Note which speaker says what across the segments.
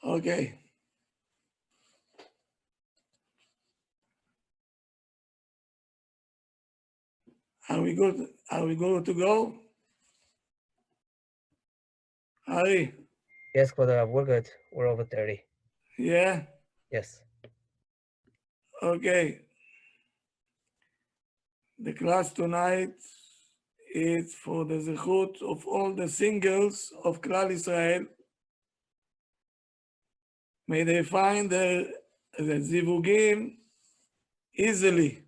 Speaker 1: Okay. Are we good? Are we good to go? Ari?
Speaker 2: Yes, Kvodara, we're good. We're over 30.
Speaker 1: Yeah?
Speaker 2: Yes.
Speaker 1: Okay. The class tonight is for the zechut of all the singles of Klal Israel. May they find the zivugim easily.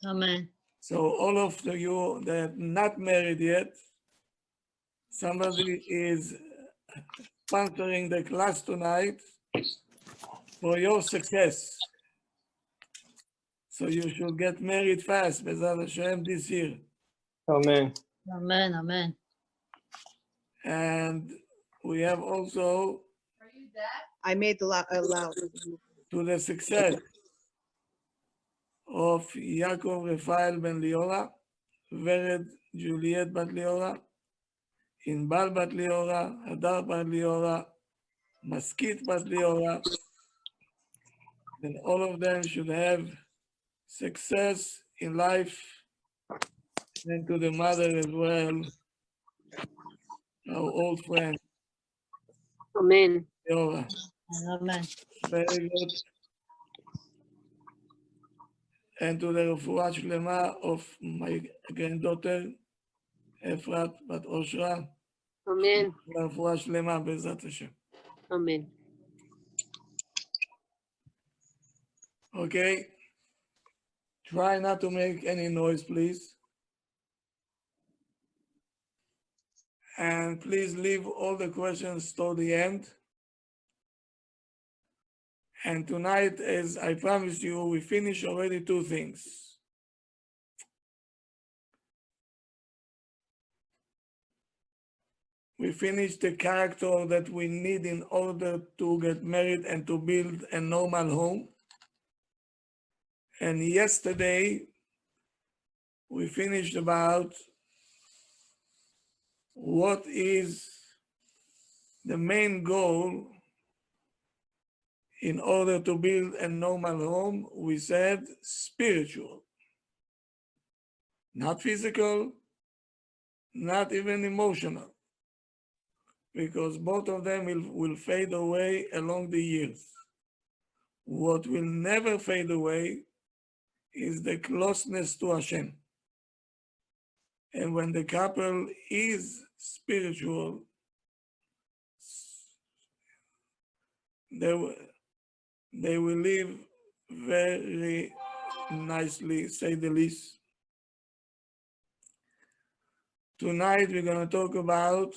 Speaker 3: Amen.
Speaker 1: So all of you that are not married yet, somebody is sponsoring the class tonight for your success. So you should get married fast, B'ezrat Hashem, this year.
Speaker 4: Amen.
Speaker 3: Amen. Amen.
Speaker 1: And we have also
Speaker 5: I made the loud.
Speaker 1: to the success of Yaakov Rafael ben Liora, Vered Juliet bat Liora, Inbal bat Liora, Hadar bat Liora, Maskit bat Liora, and all of them should have success in life, and to the mother as well, our old friend,
Speaker 6: Amen.
Speaker 1: Liora.
Speaker 3: Amen.
Speaker 1: Very good. And to the refuah shlema of my granddaughter, Efrat bat Oshra,
Speaker 6: Amen.
Speaker 1: refuah shlema B'ezrat Hashem.
Speaker 6: Amen.
Speaker 1: Okay? Try not to make any noise, please. And please leave all the questions till the end. And tonight, as I promised you, we finished already 2 things. We finished the character that we need in order to get married and to build a normal home. And yesterday, we finished about what is the main goal in order to build a normal home. We said spiritual, not physical, not even emotional, because both of them will fade away along the years. What will never fade away is the closeness to Hashem. And when the couple is spiritual, they will live very nicely, say the least. Tonight we're going to talk about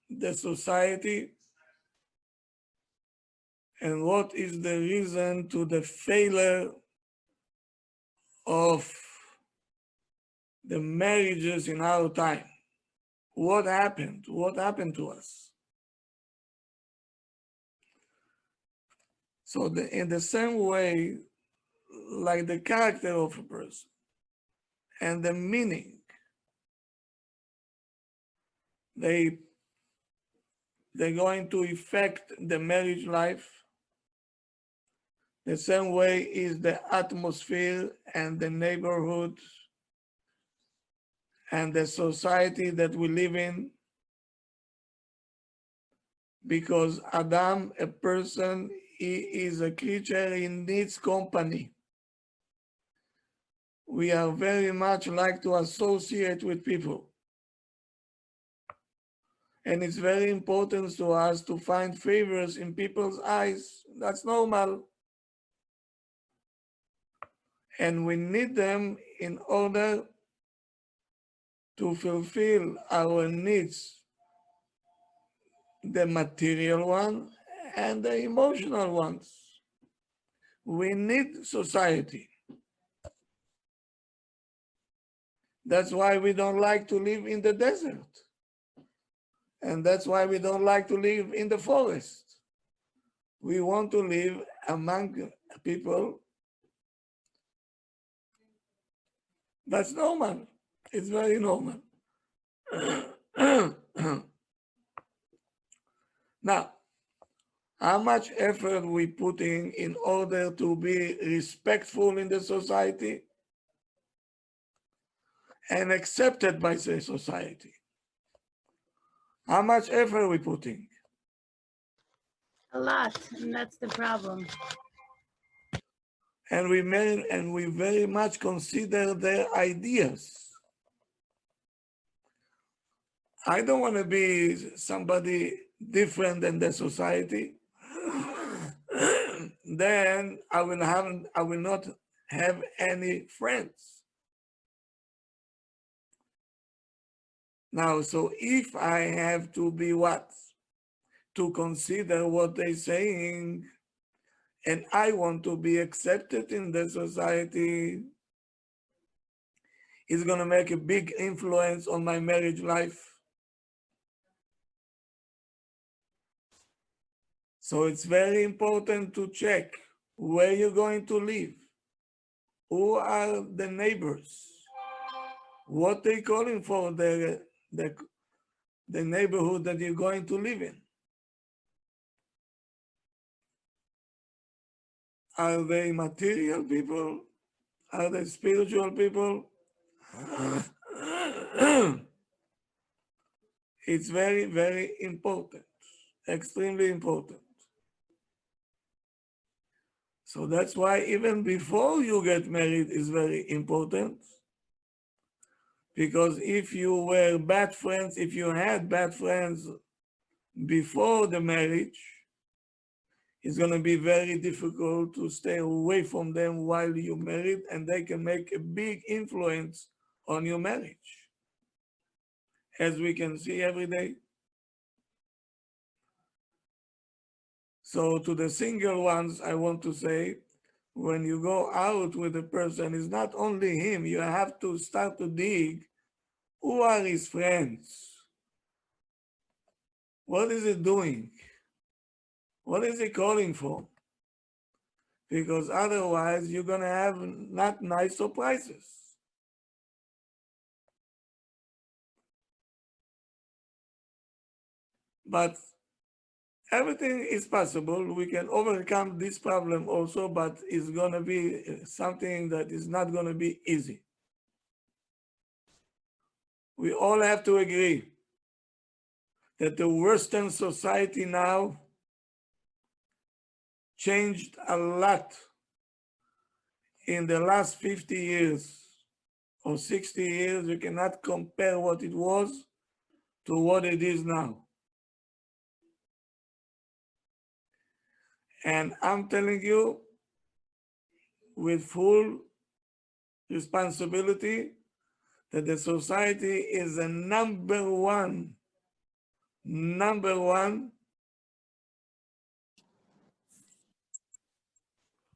Speaker 1: the society and what is the reason to the failure of the marriages in our time. What happened? What happened to us? So in the same way, like the character of a person and the meaning, they're going to affect the marriage life. The same way is the atmosphere and the neighborhood and the society that we live in. Because Adam, a person, he is a creature, he needs company. We are very much like to associate with people. And it's very important to us to find favors in people's eyes. That's normal. And we need them in order to fulfill our needs, the material one and the emotional ones. We need society. That's why we don't like to live in the desert. And that's why we don't like to live in the forest. We want to live among people. That's normal. It's very normal. Now, how much effort we putting in order to be respectful in the society and accepted by the society. How much effort we putting?
Speaker 3: A lot, and that's the problem.
Speaker 1: And we very much consider their ideas. I don't want to be somebody different than the society. Then I will not have any friends. Now, so if I have to be what? To consider what they're saying, and I want to be accepted in the society, it's going to make a big influence on my marriage life. So it's very important to check where you're going to live. Who are the neighbors? What they calling for the neighborhood that you're going to live in? Are they material people? Are they spiritual people? It's very, very important, extremely important. So that's why even before you get married is very important. Because if you were bad friends, if you had bad friends before the marriage, it's going to be very difficult to stay away from them while you're married, and they can make a big influence on your marriage, as we can see every day. So to the single ones, I want to say, when you go out with a person, it's not only him, you have to start to dig who are his friends. What is he doing? What is he calling for? Because otherwise you're going to have not nice surprises. But everything is possible. We can overcome this problem also, but it's going to be something that is not going to be easy. We all have to agree that the Western society now changed a lot in the last 50 years or 60 years. You cannot compare what it was to what it is now. And I'm telling you with full responsibility that the society is a number one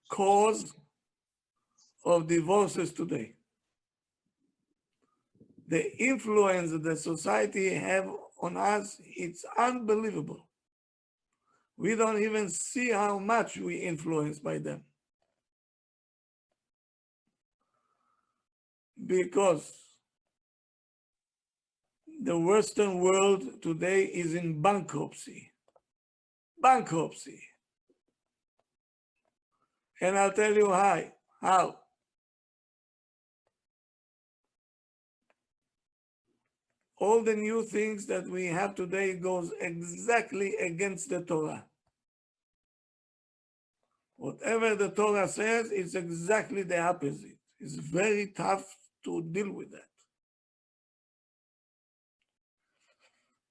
Speaker 1: cause of divorces today. The influence that the society have on us, it's unbelievable. We don't even see how much we influenced by them. Because the Western world today is in bankruptcy. Bankruptcy. And I'll tell you how. All the new things that we have today goes exactly against the Torah. Whatever the Torah says, it's exactly the opposite. It's very tough to deal with that.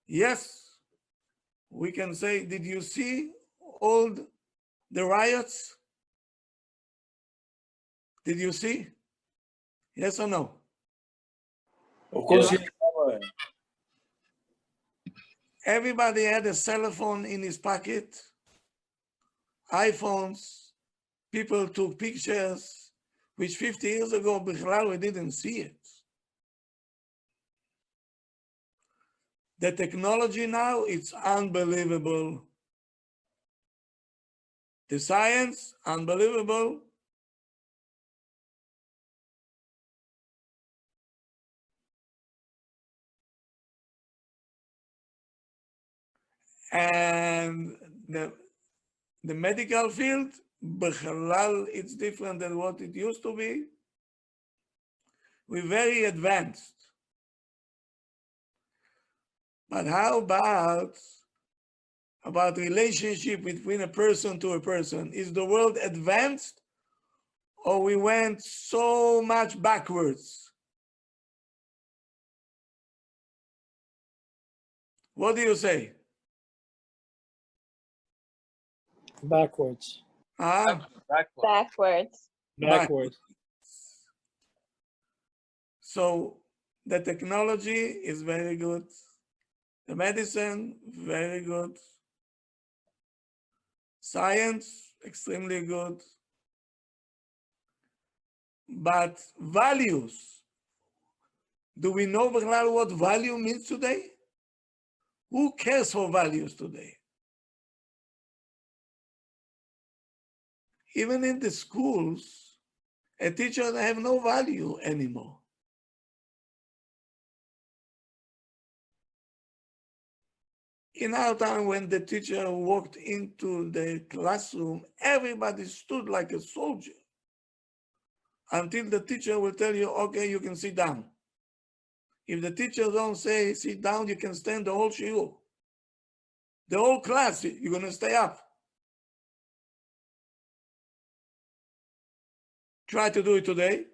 Speaker 1: Yes, we can say, did you see all the riots? Did you see? Yes or no?
Speaker 4: Of course,
Speaker 1: Yeah.
Speaker 4: yeah.
Speaker 1: Everybody had a cell phone in his pocket, iPhones, people took pictures, which 50 years ago, Bichlal, we didn't see it. The technology now, it's unbelievable. The science, unbelievable. And the medical field, בכלל, it's different than what it used to be. We're very advanced. But how about relationship between a person to a person? Is the world advanced or we went so much backwards? What do you say?
Speaker 4: Backwards.
Speaker 1: Huh?
Speaker 7: Backwards.
Speaker 4: Backwards.
Speaker 1: So the technology is very good. The medicine, very good. Science, extremely good. But values, do we know what value means today? Who cares for values today? Even in the schools, a teacher have no value anymore. In our time, when the teacher walked into the classroom, everybody stood like a soldier until the teacher will tell you, okay, you can sit down. If the teacher don't say sit down, you can stand the whole shiur. The whole class, you're gonna stay up. Try to do it today.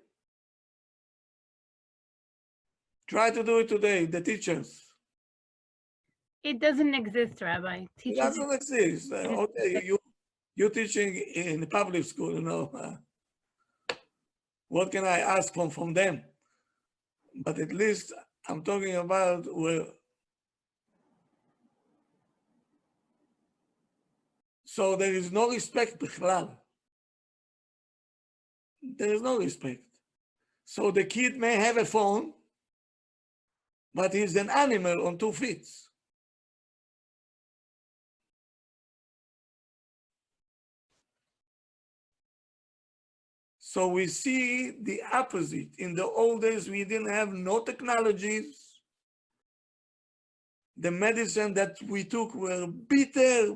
Speaker 1: Try to do it today, the teachers.
Speaker 3: It doesn't exist, Rabbi.
Speaker 1: It
Speaker 3: Teachers.
Speaker 1: doesn't exist. Okay, you're teaching in the public school, you know. What can I ask from them? But at least I'm talking about where. So there is no respect, בכלל. There is no respect. So the kid may have a phone, but he's an animal on 2 feet. So we see the opposite. In the old days, we didn't have no technologies. The medicine that we took were bitter.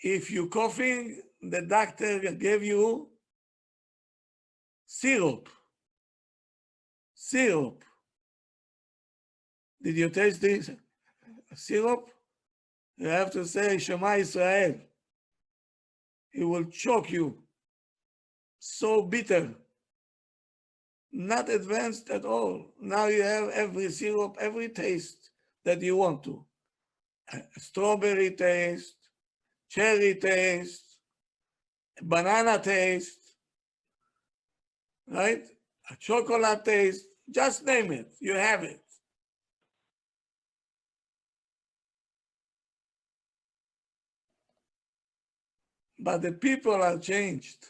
Speaker 1: If you're coughing, the doctor gave you syrup. Syrup. Did you taste this syrup? You have to say Shema Israel. It will choke you. So bitter. Not advanced at all. Now you have every syrup, every taste that you want to. A strawberry taste, cherry taste, banana taste, right? A chocolate taste, just name it, you have it. But the people are changed.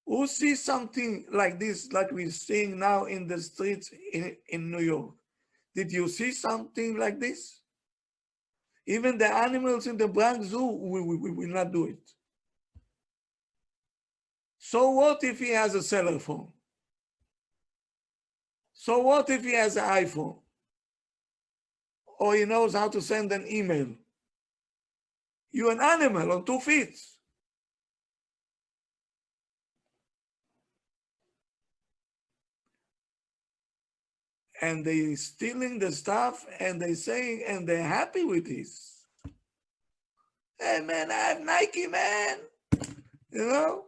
Speaker 1: Who sees something like this, like we're seeing now in the streets in New York? Did you see something like this? Even the animals in the Bronx Zoo will not do it. So what if he has a cellular phone? So what if he has an iPhone? Or he knows how to send an email? You're an animal on 2 feet. And they stealing the stuff and they saying, and they're happy with this. Hey man, I have Nike, man. You know?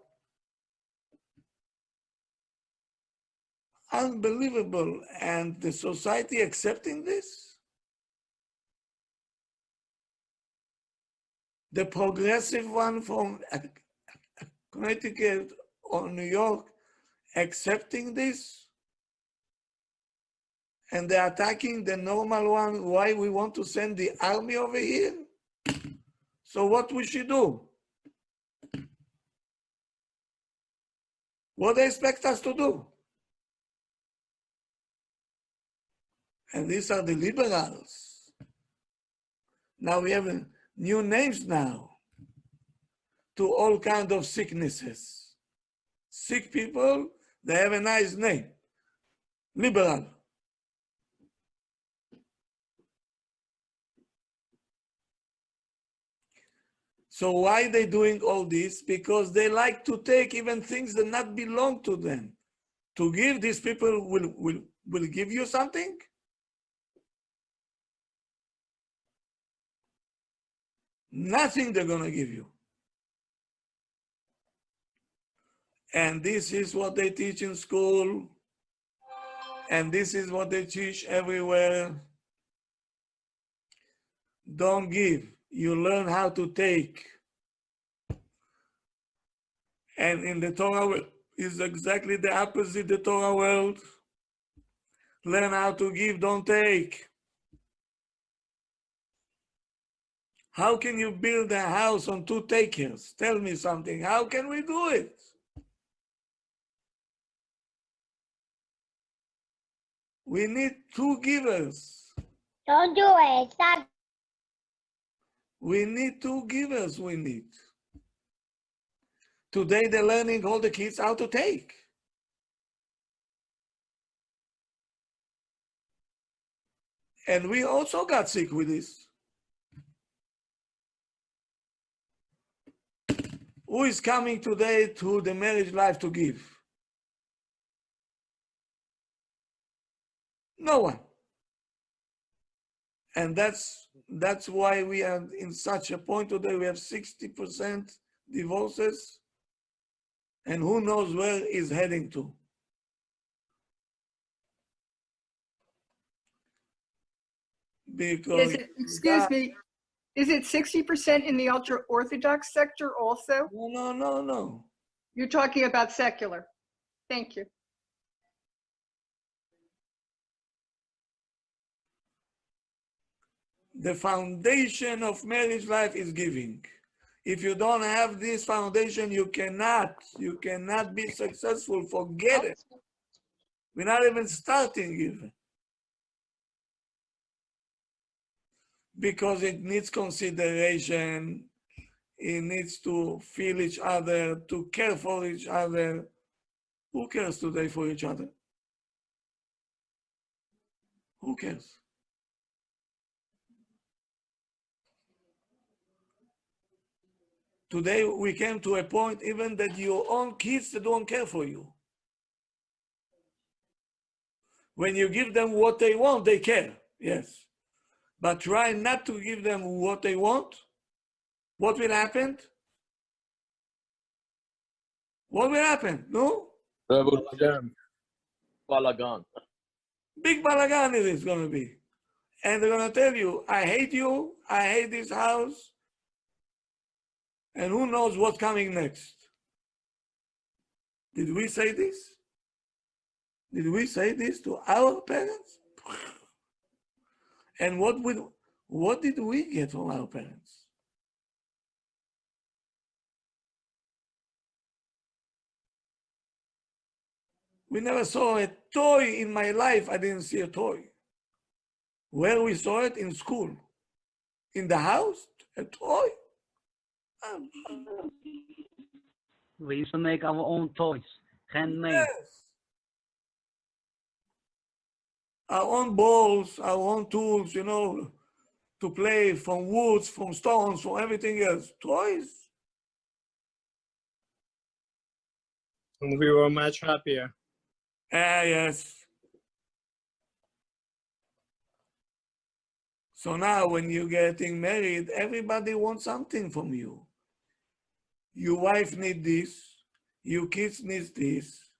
Speaker 1: Unbelievable. And the society accepting this? The progressive one from Connecticut or New York accepting this? And they're attacking the normal one, why we want to send the army over here? So what we should do? What they expect us to do? And these are the liberals. Now we have new names now to all kinds of sicknesses. Sick people, they have a nice name, liberal. So why they doing all this? Because they like to take even things that not belong to them. To give, these people will give you something? Nothing they're gonna give you. And this is what they teach in school. And this is what they teach everywhere. Don't give. You learn how to take. And in the Torah world is exactly the opposite, the Torah world. Learn how to give, don't take. How can you build a house on 2 takers? Tell me something. How can we do it? We need 2 givers.
Speaker 8: Don't do it. Stop.
Speaker 1: We need 2 givers, we need. Today they're learning all the kids how to take. And we also got sick with this. Who is coming today to the marriage life to give? No one. And that's why we are in such a point today. We have 60% divorces, and who knows where it's heading to. Because
Speaker 9: Excuse me, is it 60% in the ultra-Orthodox sector also?
Speaker 1: No.
Speaker 9: You're talking about secular. Thank you.
Speaker 1: The foundation of marriage life is giving. If you don't have this foundation, you cannot be successful. Forget it. We're not even starting even. Because it needs consideration. It needs to feel each other, to care for each other. Who cares today for each other? Who cares? Today we came to a point even that your own kids don't care for you. When you give them what they want, they care, yes. But try not to give them what they want. What will happen? What will happen? No?
Speaker 4: Balagan.
Speaker 1: Big balagan it is going to be. And they're going to tell you, I hate you, I hate this house, and who knows what's coming next. Did we say this? Did we say this to our parents? And what did we get from our parents? We never saw a toy in my life. I didn't see a toy. Where we saw it? In school. In the house? A toy?
Speaker 10: We used to make our own toys, handmade.
Speaker 1: Yes. Our own balls, our own tools, to play, from woods, from stones, from everything else. Toys.
Speaker 11: And we were much happier.
Speaker 1: Yes. So now when you're getting married, everybody wants something from you. Your wife needs this, your kids need this,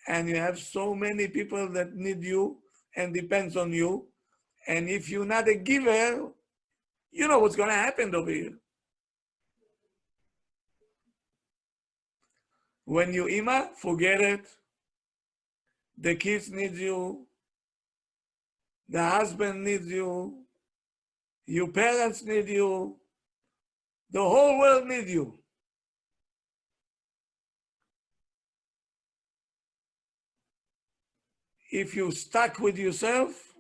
Speaker 1: and you have so many people that need you and depends on you. And if you're not a giver, you know what's going to happen over here. When you ima, forget it. The kids need you. The husband needs you. Your parents need you. The whole world needs you. If you're stuck with yourself,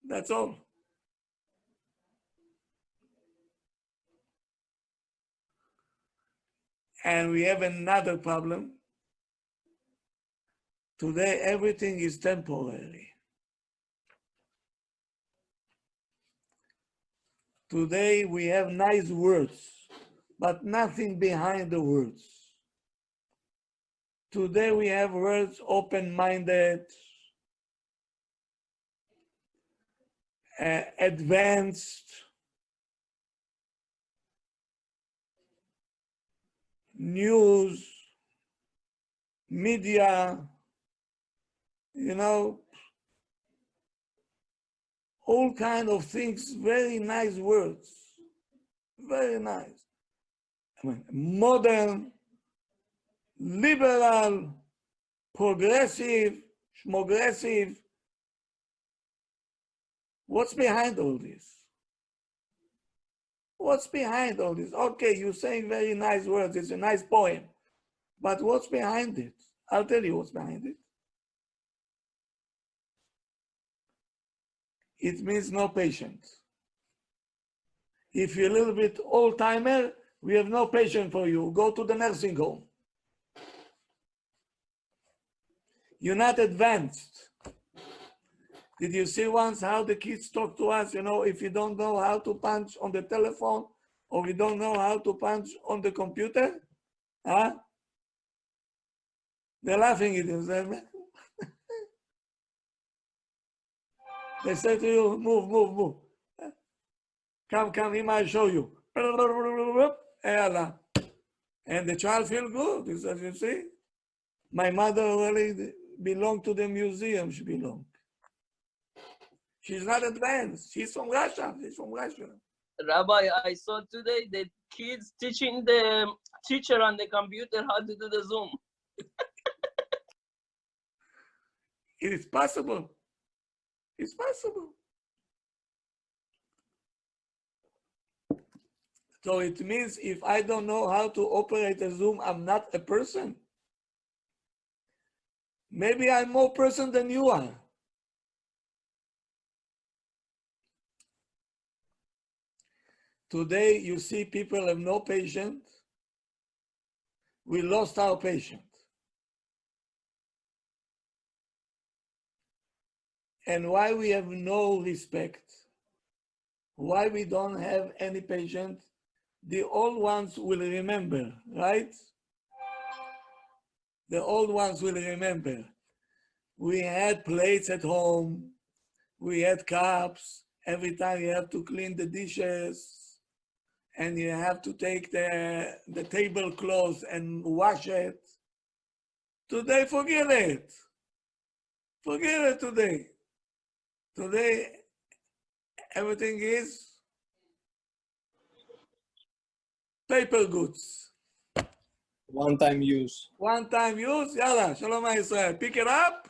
Speaker 1: that's all. And we have another problem. Today, everything is temporary. Today, we have nice words. but nothing behind the words. Today we have words open-minded, advanced, news, media, all kind of things, very nice words, very nice. Modern, liberal, progressive, schmogressive. What's behind all this? What's behind all this? Okay, you're saying very nice words, it's a nice poem, but what's behind it? I'll tell you what's behind it. It means no patience. If you're a little bit old-timer, we have no patience for you. Go to the nursing home. You're not advanced. Did you see once how the kids talk to us? If you don't know how to punch on the telephone or you don't know how to punch on the computer, huh? They're laughing at you. They say to you, move. Come, I'll show you. And the child feels good. He says, you see, my mother really belonged to the museum she belonged. She's not advanced. She's from Russia.
Speaker 12: Rabbi, I saw today the kids teaching the teacher on the computer how to do the Zoom.
Speaker 1: It is possible. It's possible. So it means if I don't know how to operate a Zoom, I'm not a person. Maybe I'm more person than you are. Today, you see people have no patience. We lost our patience. And why we have no respect, why we don't have any patience, the old ones will remember, right? The old ones will remember. We had plates at home, we had cups, every time you have to clean the dishes, and you have to take the tablecloth and wash it. Today, forget it. Forget it today. Today, everything is paper goods.
Speaker 11: One-time use.
Speaker 1: One-time use, yalla, Shalom Israel. Pick it up.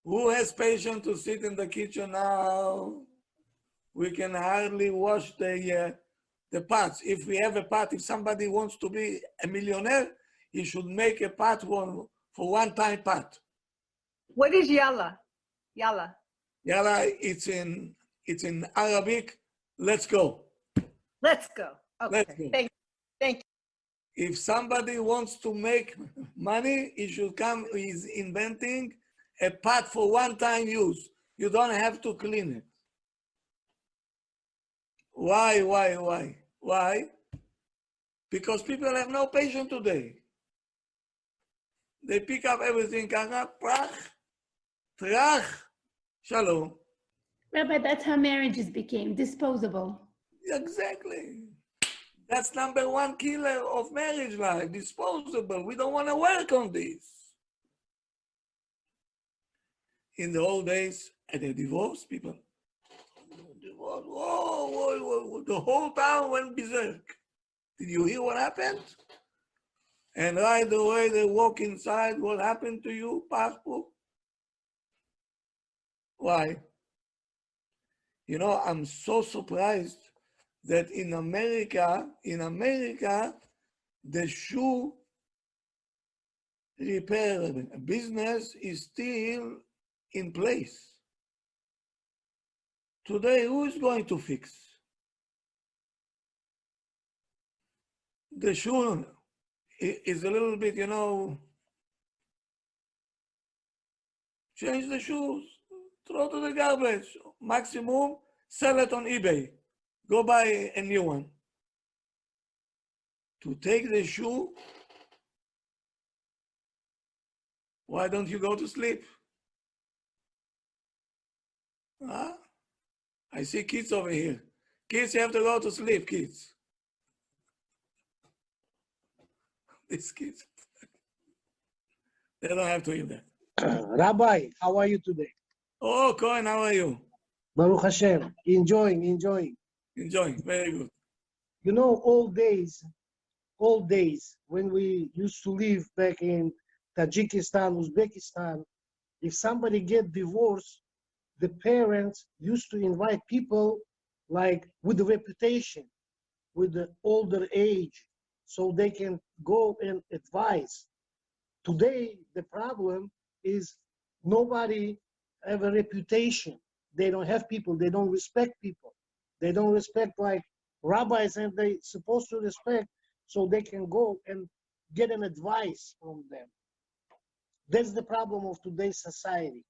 Speaker 1: Who has patience to sit in the kitchen now? We can hardly wash the pots. If we have a pot, if somebody wants to be a millionaire, he should make a pot for one-time pot.
Speaker 9: What is yalla? Yalla.
Speaker 1: Yalla, it's in Arabic. Let's go.
Speaker 9: Let's go. Okay.
Speaker 1: Let's go.
Speaker 9: Thank you.
Speaker 1: If somebody wants to make money, he should come. He's inventing a pot for one-time use. You don't have to clean it. Why? Because people have no patience today. They pick up everything, prach, trach, shalom.
Speaker 3: Rabbi, that's how marriages became disposable.
Speaker 1: Exactly. That's number one killer of marriage life, disposable. We don't want to work on this. In the old days, at a divorce, people, whoa, the whole town went berserk. Did you hear what happened? And right away they walk inside, what happened to you, passport? Why? I'm so surprised that in America, the shoe repair business is still in place. Today, who is going to fix? The shoe is a little bit, change the shoes, throw to the garbage. Maximum, sell it on eBay. Go buy a new one. to take the shoe, why don't you go to sleep? Huh? I see kids over here. Kids, you have to go to sleep, kids. These kids, they don't have to eat that.
Speaker 13: Rabbi, how are you today?
Speaker 1: Oh, Cohen, how are you?
Speaker 13: Baruch Hashem, enjoying.
Speaker 1: Enjoying, very good.
Speaker 13: You know, old days, when we used to live back in Tajikistan, Uzbekistan, if somebody get divorced, the parents used to invite people like with a reputation, with the older age, so they can go and advise. Today, the problem is nobody have a reputation. They don't have people, they don't respect people. They don't respect like rabbis, and they supposed to respect, so they can go and get an advice from them. That's the problem of today's society.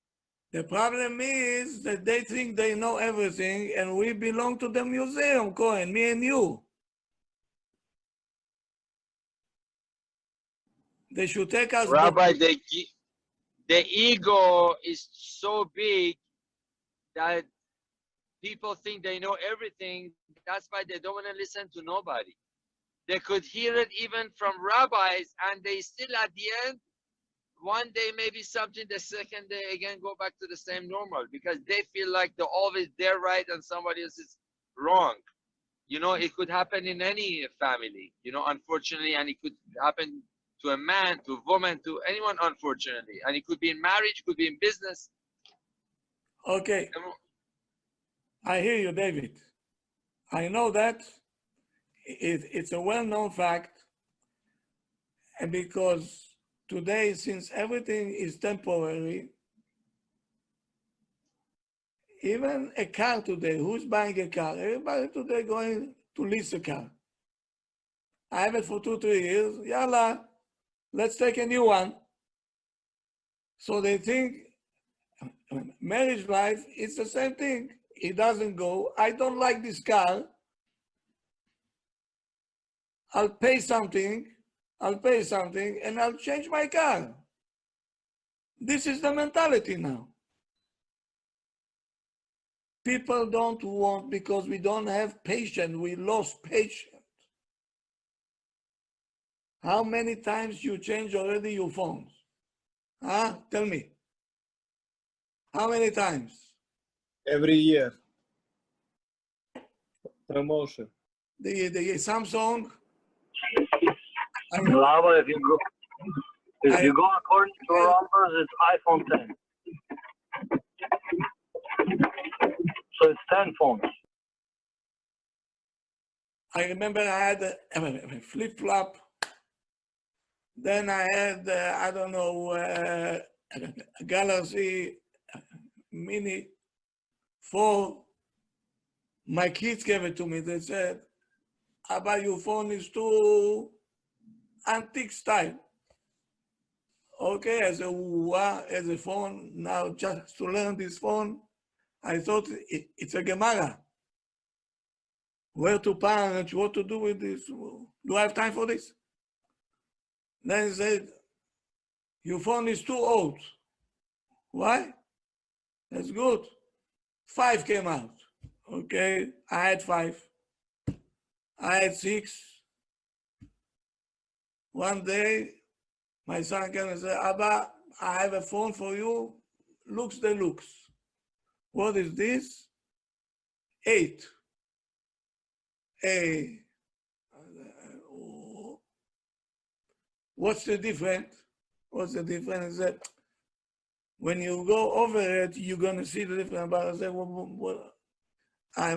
Speaker 1: The problem is that they think they know everything, and we belong to the museum, Cohen, me and you. They should take us back.
Speaker 14: Rabbi, the ego is so big that people think they know everything. That's why they don't want to listen to nobody. They could hear it even from rabbis, and they still at the end, one day maybe something, the second day again go back to the same normal, because they feel like they're right and somebody else is wrong. You know, it could happen in any family, you know, unfortunately, and it could happen to a man, to a woman, to anyone, unfortunately. And it could be in marriage, could be in business.
Speaker 1: Okay. I hear you, David. I know that it's a well-known fact, and because today, since everything is temporary, even a car today, who's buying a car? Everybody today going to lease a car. I have it for 2-3 years. Yalla, let's take a new one. So they think marriage life is the same thing. It doesn't go. I don't like this car. I'll pay something, and I'll change my car. This is the mentality now. People don't want, because we don't have patience. We lost patience. How many times you change already your phones? Huh? Tell me. How many times?
Speaker 11: Every year. Promotion.
Speaker 1: The Samsung.
Speaker 10: Lava, if you go according to our numbers, it's iPhone 10. So it's 10 phones.
Speaker 1: I remember I had a flip-flop. Then I had, I don't know, a Galaxy Mini 4. My kids gave it to me. They said, Abba, your phone is too antique style. Okay, I said, wow, as a phone, now just to learn this phone, I thought it's a Gemara. Where to punch, what to do with this? Do I have time for this? Then he said, your phone is too old. Why? That's good. 5 came out. Okay, I had 5. I had 6. One day, my son came and said, Abba, I have a phone for you. Looks the looks. What is this? 8. Hey. What's the difference? What's the difference? That when you go over it, you're going to see the difference. But I said,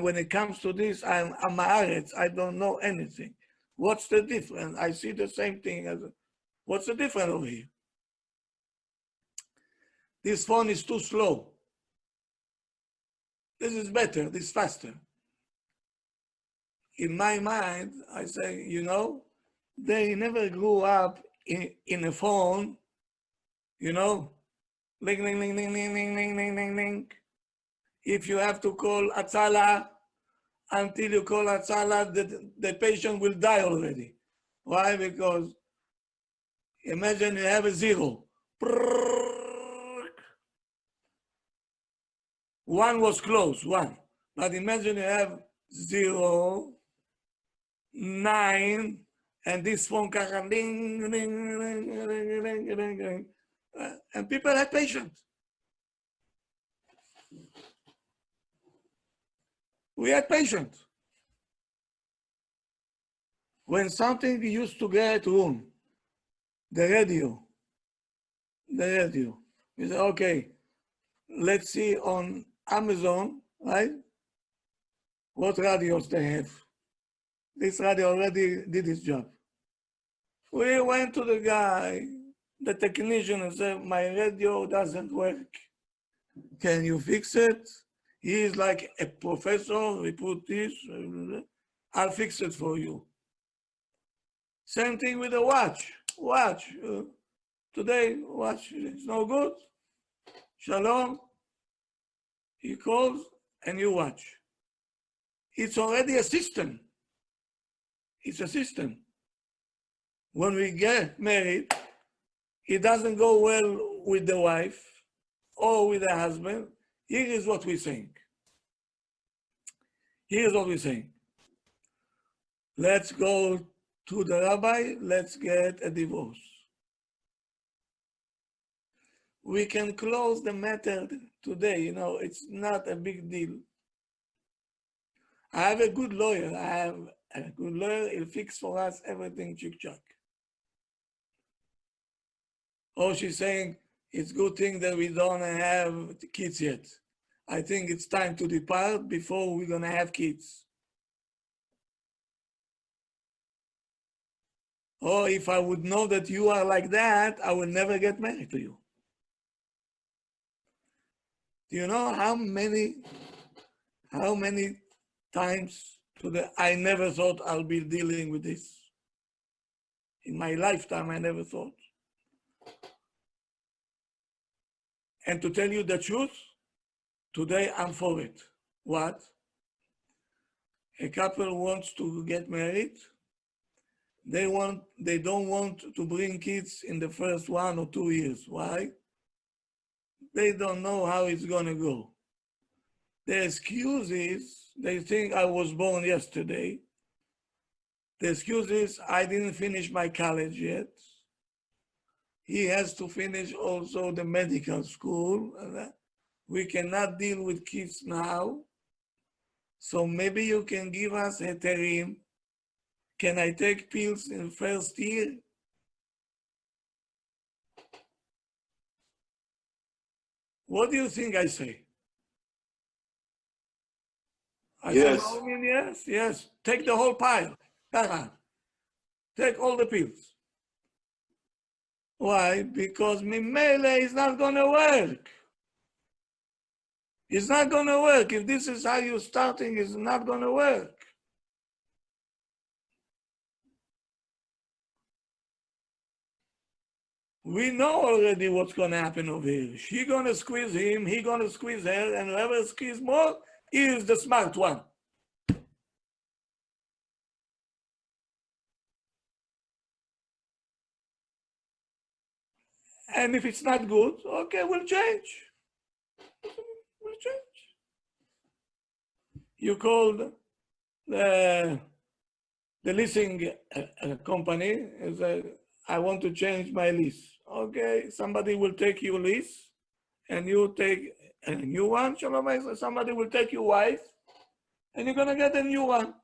Speaker 1: when it comes to this, I'm Ma'aretz. I don't know anything. What's the difference? I see the same thing. What's the difference over here? This phone is too slow. This is better. This is faster. In my mind, I say, you know, they never grew up in a phone, you know, ling, ling, ling, ling, ling, ling, ling, ling, ling, ling. If you have to call Atzala, until you call Atzala, the patient will die already. Why? Because imagine you have a zero. One was close, one. But imagine you have 0, 9, and this phone kacha ding, ding, ding, ding, ding, ding, ding. And people are patient. We are patient. When something used to get room, the radio, we say, okay, let's see on Amazon, right? What radios they have. This radio already did its job. We went to the guy, the technician, and said, my radio doesn't work. Can you fix it? He is like a professor, we put this, I'll fix it for you. Same thing with the watch. Today, watch is no good. Shalom. He calls and you watch. It's already a system. It's a system. When we get married, it doesn't go well with the wife or with the husband. Here is what we're saying. Here's what we're saying. Let's go to the rabbi, let's get a divorce. We can close the matter today, it's not a big deal. I have a good lawyer. He'll fix for us everything chick-chack. Oh, she's saying it's a good thing that we don't have kids yet. I think it's time to depart before we're going to have kids. Or if I would know that you are like that, I will never get married to you. Do you know how many times I never thought I'll be dealing with this? In my lifetime, I never thought. And to tell you the truth, today I'm for it. What? A couple wants to get married. They don't want to bring kids in the first 1 or 2 years. Why? They don't know how it's going to go. The excuse is, they think I was born yesterday. The excuse is, I didn't finish my college yet. He has to finish also the medical school. We cannot deal with kids now. So maybe you can give us a heterim. Can I take pills in first year? What do you think I say? I
Speaker 4: Yes.
Speaker 1: say, yes. Take the whole pile. Take all the pills. Why? Because Mimele is not going to work. It's not going to work. If this is how you're starting, it's not going to work. We know already what's going to happen over here. She's going to squeeze him, he's going to squeeze her, and whoever squeezes more is the smart one. And if it's not good, okay, we'll change. We'll change. You called the leasing company and said, I want to change my lease. Okay, somebody will take your lease and you take a new one. Somebody will take your wife and you're going to get a new one.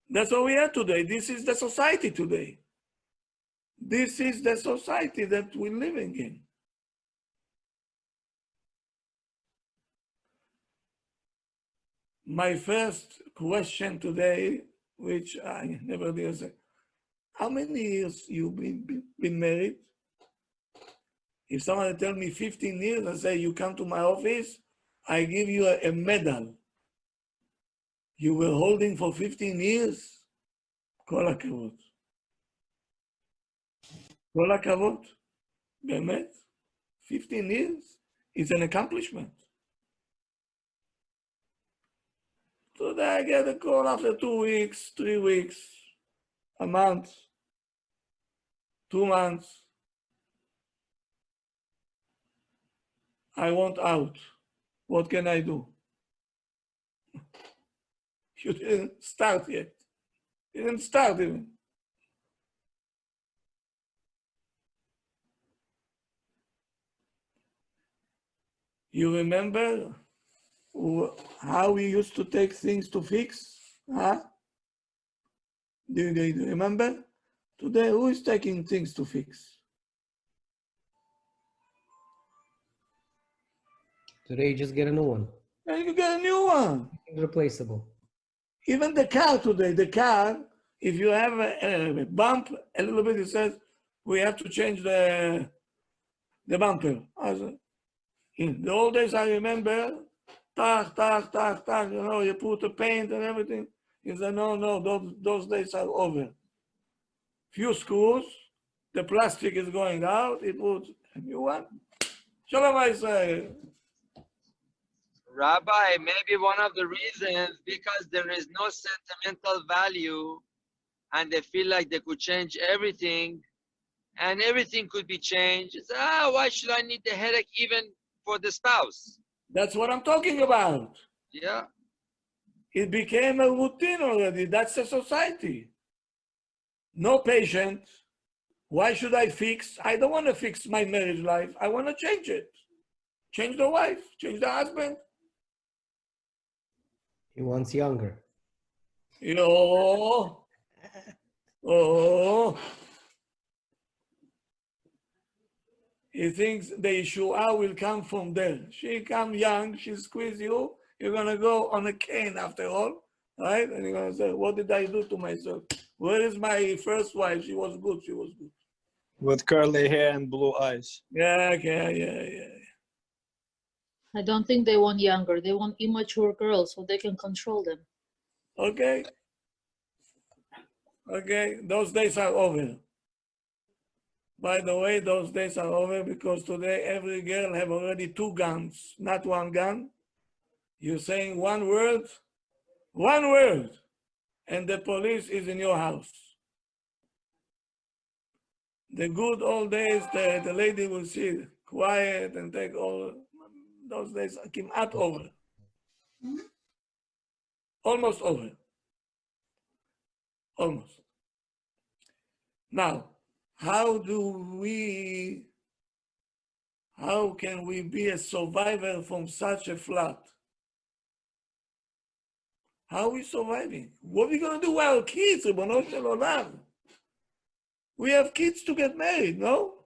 Speaker 1: That's what we are today. This is the society today. This is the society that we're living in. My first question today, which I never did say, how many years you've been married? If someone tell me 15 years, I say, you come to my office, I give you a medal. You were holding for 15 years? Kol hakavod. Kol hakavod. Bemet, 15 years is an accomplishment. Today I get a call after 2 weeks, 3 weeks, a month, 2 months. I want out. What can I do? You didn't start yet. You didn't start even. You remember how we used to take things to fix? Huh? Do you remember? Today, who is taking things to fix?
Speaker 2: Today you just get a new one.
Speaker 1: And you get a new one.
Speaker 2: Replaceable.
Speaker 1: Even the car today, if you have a bump a little bit, it says, we have to change the bumper. In the old days, I remember, you put the paint and everything. You say, no, those days are over. Few screws, the plastic is going out, it puts a new one. Shalom, I say.
Speaker 14: Rabbi, maybe one of the reasons because there is no sentimental value and they feel like they could change everything and everything could be changed. It's, why should I need the headache even for the spouse?
Speaker 1: That's what I'm talking about.
Speaker 14: Yeah.
Speaker 1: It became a routine already. That's the society. No patient. Why should I fix? I don't want to fix my marriage life. I want to change it. Change the wife, change the husband.
Speaker 2: He wants younger.
Speaker 1: He thinks the Yeshua will come from there. She come young, she squeeze you, you're going to go on a cane after all, right? And you're going to say, what did I do to myself? Where is my first wife? She was good, she was good.
Speaker 11: With curly hair and blue eyes.
Speaker 1: Yeah.
Speaker 3: I don't think they want younger. They want immature girls so they can control them.
Speaker 1: Okay, those days are over. By the way, those days are over because today every girl have already 2 guns, not 1 gun. You're saying one word, and the police is in your house. The good old days, the lady will sit quiet and take all, those days are kimat over. Almost over. Almost. Now, how can we be a survivor from such a flood? How are we surviving? What are we going to do with our kids? Ribono shel olam? We have kids to get married, no?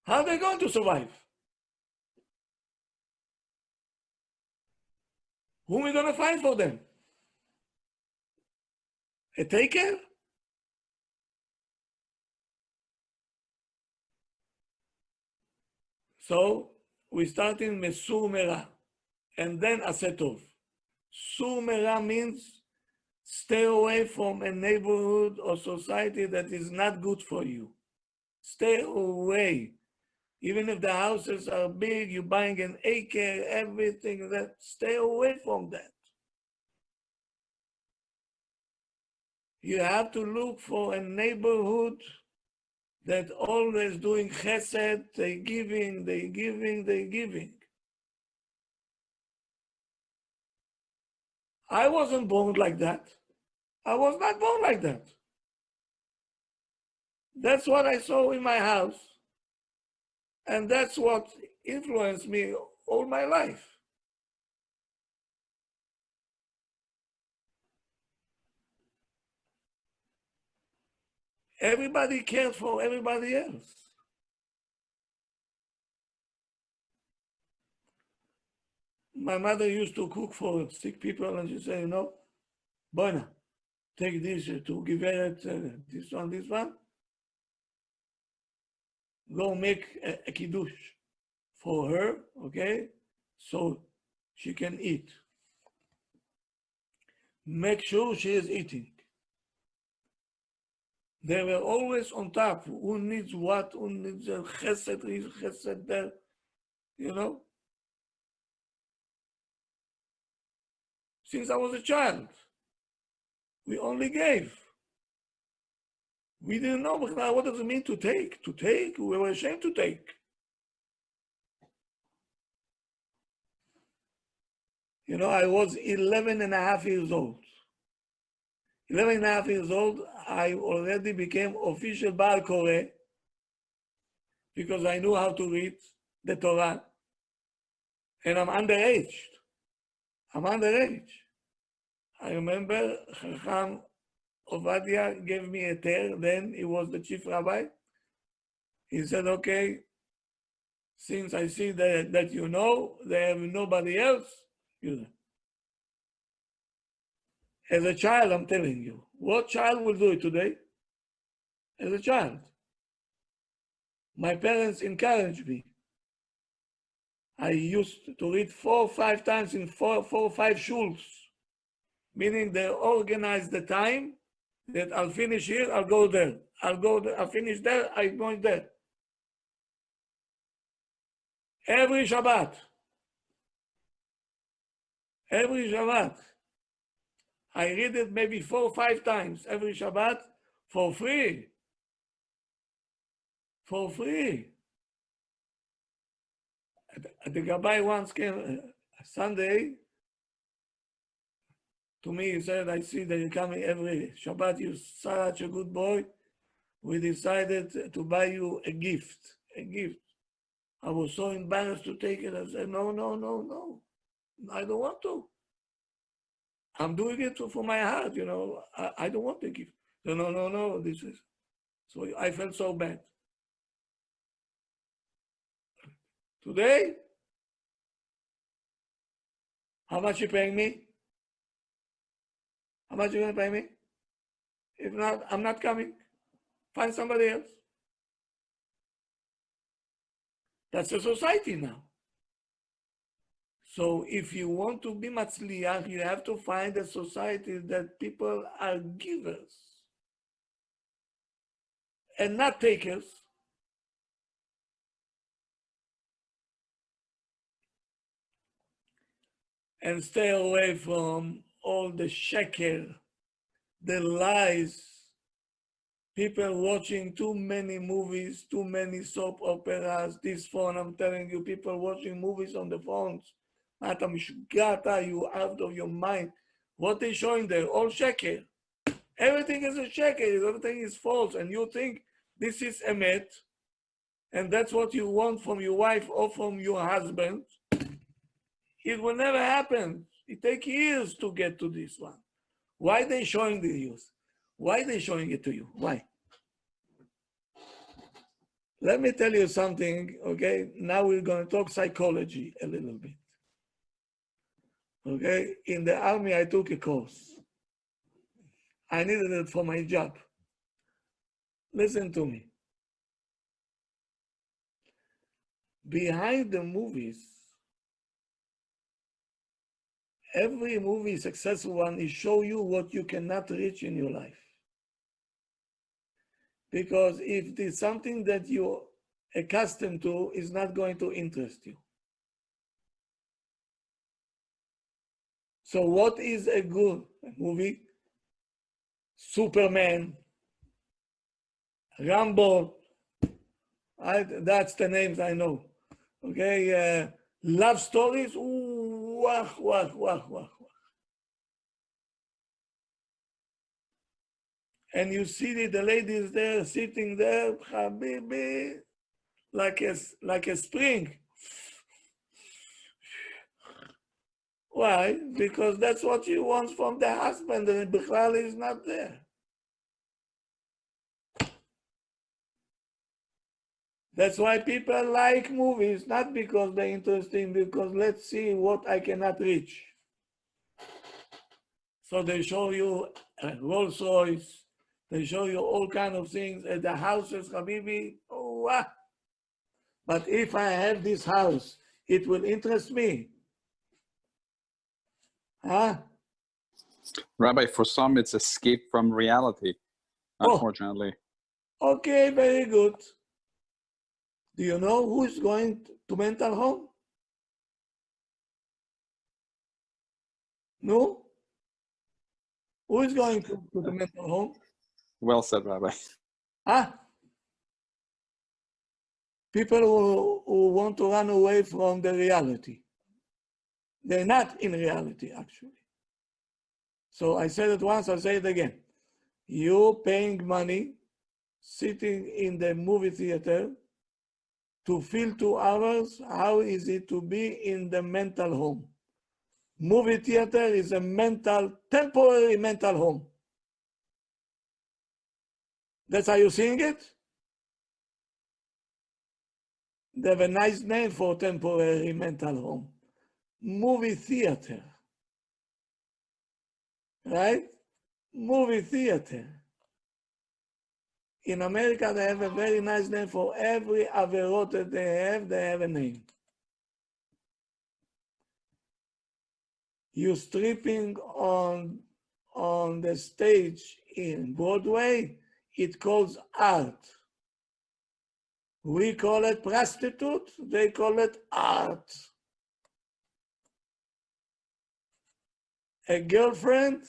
Speaker 1: How are they going to survive? Who are we going to find for them? A taker? So we start in Mesur Mera and then Asetov. Sur Mera means stay away from a neighborhood or society that is not good for you. Stay away. Even if the houses are big, you're buying an acre, everything that, stay away from that. You have to look for a neighborhood that always doing chesed, they giving. I wasn't born like that. I was not born like that. That's what I saw in my house. And that's what influenced me all my life. Everybody cared for everybody else. My mother used to cook for sick people and she said, Boina, take this to give her this one. Go make a kiddush for her, okay? So she can eat. Make sure she is eating. They were always on top. Who needs what? Who needs chesed there? since I was a child. We only gave. We didn't know what does it mean to take. To take, we were ashamed to take. You know, I was 11 and a half years old. 11 and a half years old, I already became official Baal Koreh because I knew how to read the Torah. And I'm underage. I'm underage. I remember Chacham Ovadia gave me a ter, then he was the chief rabbi. He said, okay, since I see that you know, there have nobody else, you know. As a child, I'm telling you, what child will do it today? As a child. My parents encouraged me. I used to read 4 or 5 times in four or 5 shuls, meaning they organize the time that I'll finish here, I'll go there. I'll finish there, I'm going there. Every Shabbat. Every Shabbat. I read it maybe 4 or 5 times every Shabbat for free. For free. The Rabbi once came Sunday to me, he said, I see that you're coming every Shabbat, you're such a good boy. We decided to buy you a gift, a gift. I was so embarrassed to take it. I said, no, no, no, no. I don't want to. I'm doing it for my heart, you know. I don't want the gift. No, no, no, no, this is. So I felt so bad. Today, how much you paying me? How much you gonna pay me? If not, I'm not coming. Find somebody else. That's a society now. So if you want to be matzliach, you have to find a society that people are givers and not takers. And stay away from all the sheker, the lies. People watching too many movies, too many soap operas, this phone, I'm telling you, people watching movies on the phones. Mata mishgata, you out of your mind. What they showing there? All sheker. Everything is a sheker, everything is false, and you think this is emet, and that's what you want from your wife or from your husband. It will never happen. It takes years to get to this one. Why are they showing the use? Why are they showing it to you? Why? Let me tell you something, okay? Now we're going to talk psychology a little bit. Okay? In the army, I took a course. I needed it for my job. Listen to me. Behind the movies, every movie, successful one, is show you what you cannot reach in your life. Because if it's something that you're accustomed to, it's not going to interest you. So what is a good movie? Superman, Rambo, that's the names I know. Okay, love stories, ooh, wah, wah, wah, wah, wah. And you see the ladies there, sitting there, habibi, like a spring. Why? Because that's what she wants from the husband, and Bichlal is not there. That's why people like movies, not because they're interesting, because let's see what I cannot reach. So they show you Rolls Royce, they show you all kind of things at the houses, Habibi. Oh, ah. But if I have this house, it will interest me. Huh?
Speaker 15: Rabbi, for some, it's escape from reality, unfortunately.
Speaker 1: Oh, okay, very good. Do you know who is going to mental home? No? Who is going to the mental home?
Speaker 15: Well said, Rabbi.
Speaker 1: Huh? People who want to run away from the reality. They're not in reality, actually. So I said it once, I'll say it again. You're paying money, sitting in the movie theater, to fill 2 hours. How is it to be in the mental home? Movie theater is a temporary mental home. That's how you're seeing it? They have a nice name for temporary mental home. Movie theater. Right? Movie theater. In America, they have a very nice name for every averot that they have a name. You're stripping on the stage in Broadway, it calls art. We call it prostitute, they call it art. A girlfriend,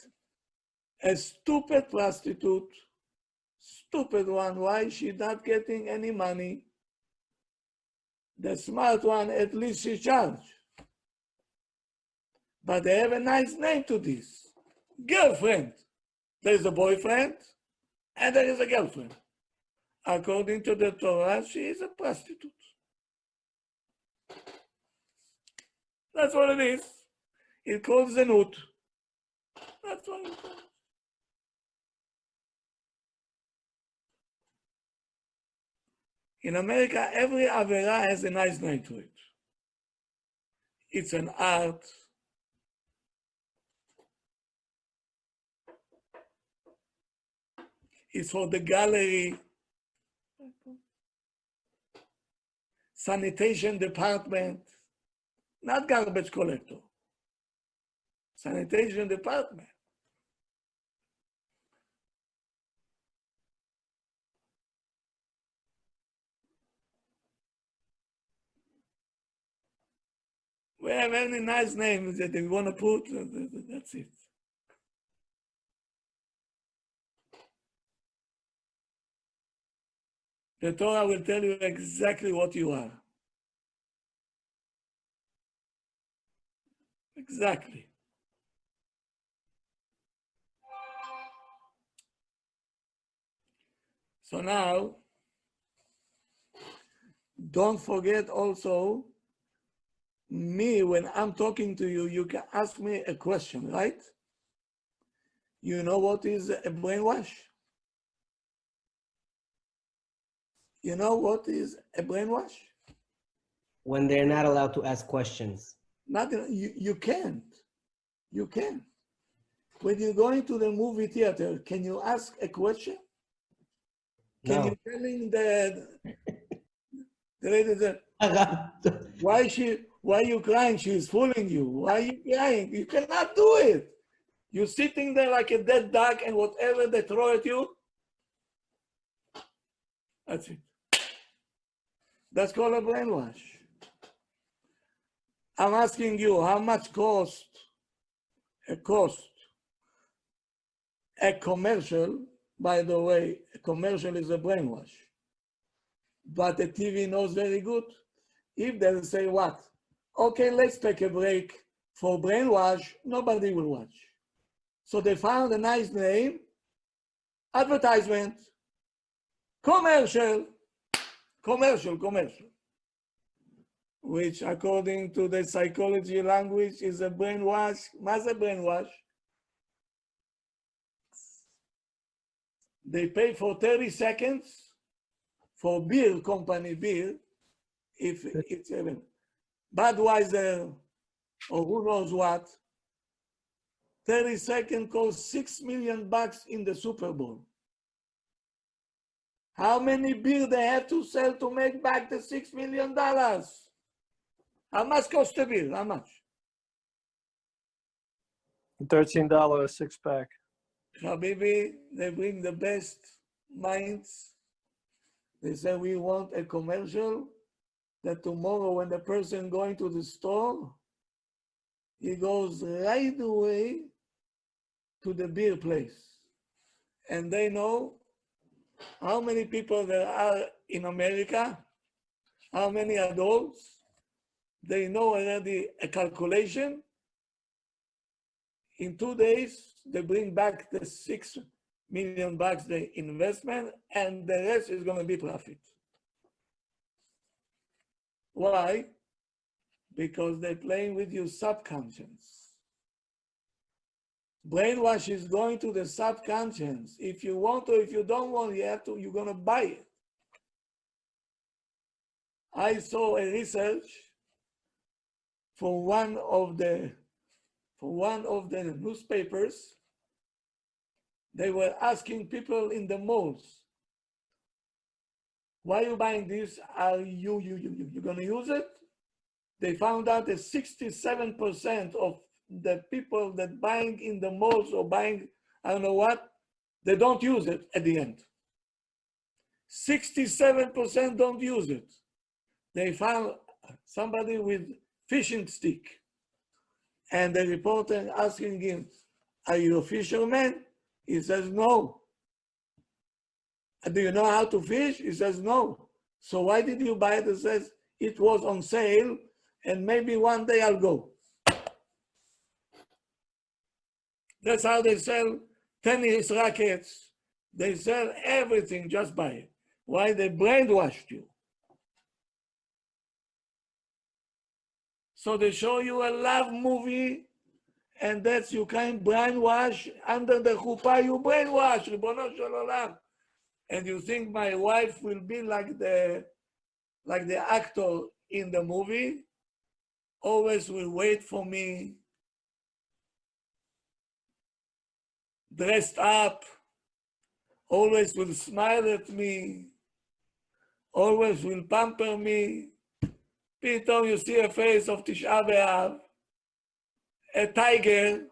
Speaker 1: a stupid prostitute, stupid one, why she not getting any money? The smart one, at least she charge. But they have a nice name to this. Girlfriend. There's a boyfriend and there is a girlfriend. According to the Torah, she is a prostitute. That's what it is. It calls zenut. That's what it calls. In America, every avera has a nice name to it. It's an art. It's for the gallery. Sanitation department. Not garbage collector. Sanitation department. We have any nice names that we want to put, that's it. The Torah will tell you exactly what you are. Exactly. So now, don't forget also, me, when I'm talking to you, you can ask me a question, right? You know what is a brainwash? You know what is a brainwash?
Speaker 2: When they're not allowed to ask questions.
Speaker 1: You can't. You can. When you're going to the movie theater, can you ask a question? Can
Speaker 2: No.
Speaker 1: you telling the lady that why you crying? She's fooling you. Why are you crying? You cannot do it. You're sitting there like a dead duck, and whatever they throw at you, that's it. That's called a brainwash. I'm asking you, how much cost a commercial? By the way, a commercial is a brainwash. But the TV knows very good. If they say what? Okay, let's take a break for brainwash, nobody will watch. So they found a nice name, advertisement, commercial, which according to the psychology language is a brainwash. What's a brainwash? They pay for 30 seconds for beer company beer, if it's even Budweiser or who knows what. 30 seconds costs $6 million in the Super Bowl. How many beer they have to sell to make back the $6 million? How much cost a beer? How much?
Speaker 11: $13 a six-pack.
Speaker 1: Habibi, they bring the best minds. They say we want a commercial that tomorrow when the person going to the store, he goes right away to the beer place, and they know how many people there are in America, how many adults. They know already a calculation. In 2 days, they bring back the $6 million the investment, and the rest is going to be profit. Why? Because they're playing with your subconscious. Brainwash is going to the subconscious. If you want or if you don't want, you're going to buy it. I saw a research for one of the newspapers. They were asking people in the malls, why are you buying this? Are you going to use it? They found out that 67% of the people that buying in the malls or buying, I don't know what, they don't use it at the end. 67% don't use it. They found somebody with fishing stick, and the reporter asking him, are you a fisherman? He says, no. Do you know how to fish? He says, no. So why did you buy it? He says, it was on sale, and maybe one day I'll go. That's how they sell tennis rackets. They sell everything, just buy it. Why? They brainwashed you. So they show you a love movie, and that's you can brainwash. Under the chuppah, you brainwash, Ribono Shel Olam. And you think my wife will be like the actor in the movie, always will wait for me, dressed up, always will smile at me, always will pamper me. Pitome you see a face of Tisha B'Av, a tiger.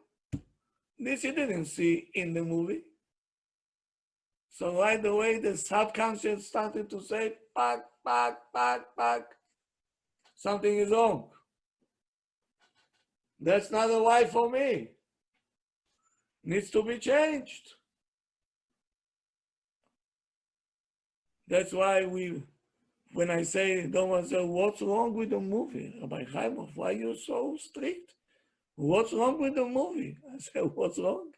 Speaker 1: This you didn't see in the movie. So right away, the subconscious started to say, pack. Something is wrong. That's not a wife for me. Needs to be changed. That's why when I say, don't want to say, what's wrong with the movie? Rabbi Haimoff, why are you so strict? What's wrong with the movie? I say, what's wrong?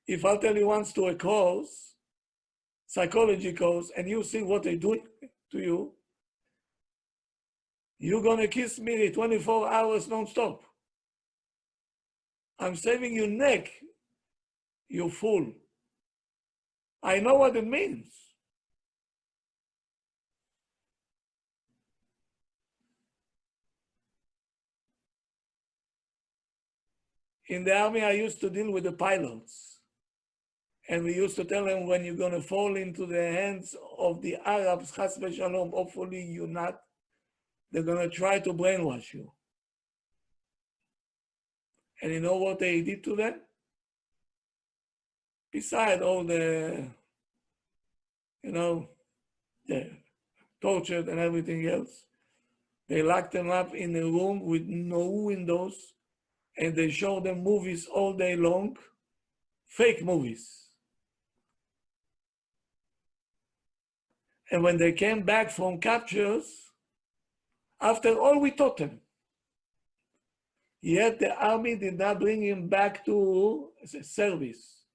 Speaker 1: If I'll tell you once to a course, psychology course, and you see what they do to you, you're going to kiss me 24 hours non-stop. I'm saving your neck, you fool. I know what it means. In the army, I used to deal with the pilots. And we used to tell them, when you're going to fall into the hands of the Arabs, chas v'shalom, hopefully you're not, they're going to try to brainwash you. And you know what they did to them? Beside all the, the tortured and everything else, they locked them up in a room with no windows, and they showed them movies all day long, fake movies. And when they came back from captures, after all we taught them, yet the army did not bring him back to service.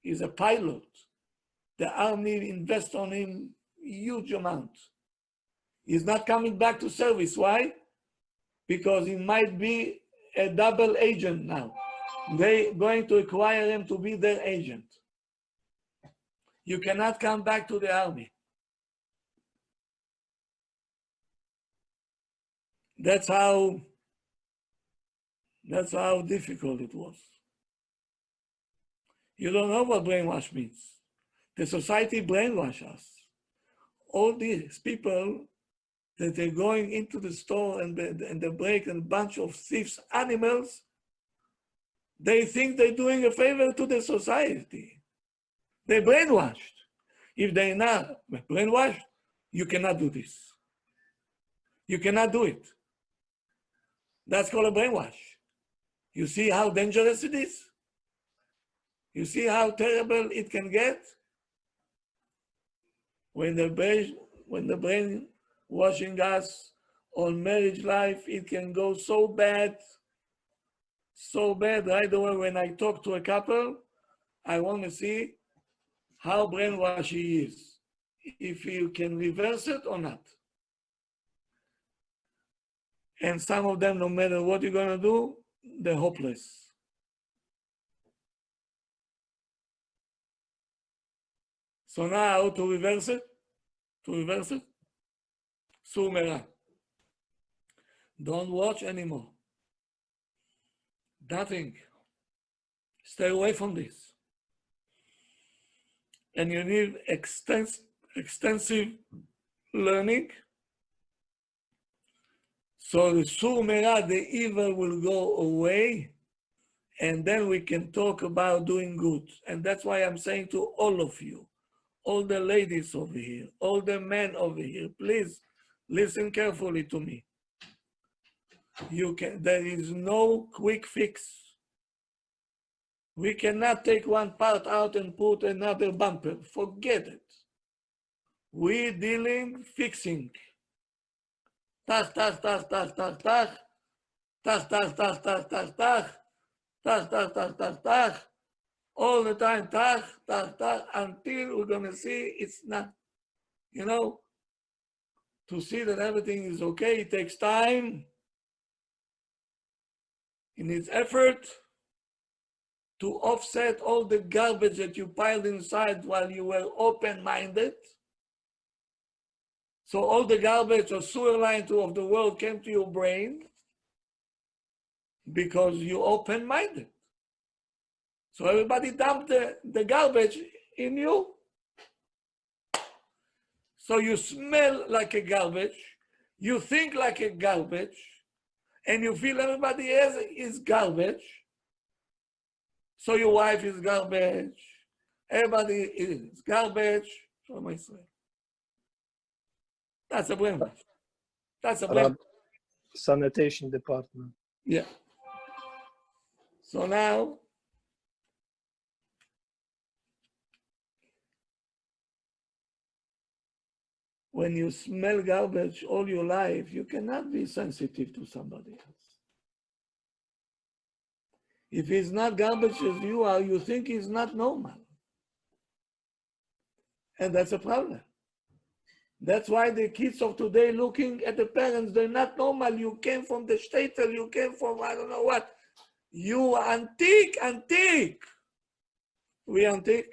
Speaker 1: He's a pilot. The army invests on him huge amount. He's not coming back to service. Why? Because he might be a double agent now. They're going to require him to be their agent. You cannot come back to the army. That's how difficult it was. You don't know what brainwash means. The society brainwash us. All these people that they're going into the store and they break a bunch of thieves, animals, they think they're doing a favor to the society. They're brainwashed. If they're not brainwashed, you cannot do this. You cannot do it. That's called a brainwash. You see how dangerous it is? You see how terrible it can get? When the brainwashing us on marriage life, it can go so bad right away. When I talk to a couple, I want to see how brainwashed he is, if you can reverse it or not. And some of them, no matter what you're going to do, they're hopeless. So now to reverse it, Sumera. Don't watch anymore. Nothing. Stay away from this. And you need extensive learning. So the Sumera, the evil will go away. And then we can talk about doing good. And that's why I'm saying to all of you, all the ladies over here, all the men over here, please listen carefully to me. There is no quick fix. We cannot take one part out and put another bumper. Forget it. We dealing fixing. Tach, tach, tach, tach, tach, tach. Tach, tach, tach, tach, tach, tach. Tach, tach, tach, tach, tach. All the time, tach, tach, tach, until we're going to see it's not, to see that everything is okay, it takes time. It needs effort to offset all the garbage that you piled inside while you were open-minded. So all the garbage or sewer line of the world came to your brain because you open-minded. So everybody dumped the garbage in you. So you smell like a garbage, you think like a garbage, and you feel everybody else is garbage. So your wife is garbage, everybody is garbage. That's a brainwash. That's a brainwash.
Speaker 11: Sanitation department.
Speaker 1: Yeah. So now, when you smell garbage all your life, you cannot be sensitive to somebody else. If he's not garbage as you are, you think he's not normal. And that's a problem. That's why the kids of today looking at the parents, they're not normal. You came from the shtetl, you came from I don't know what. You are antique. We antique.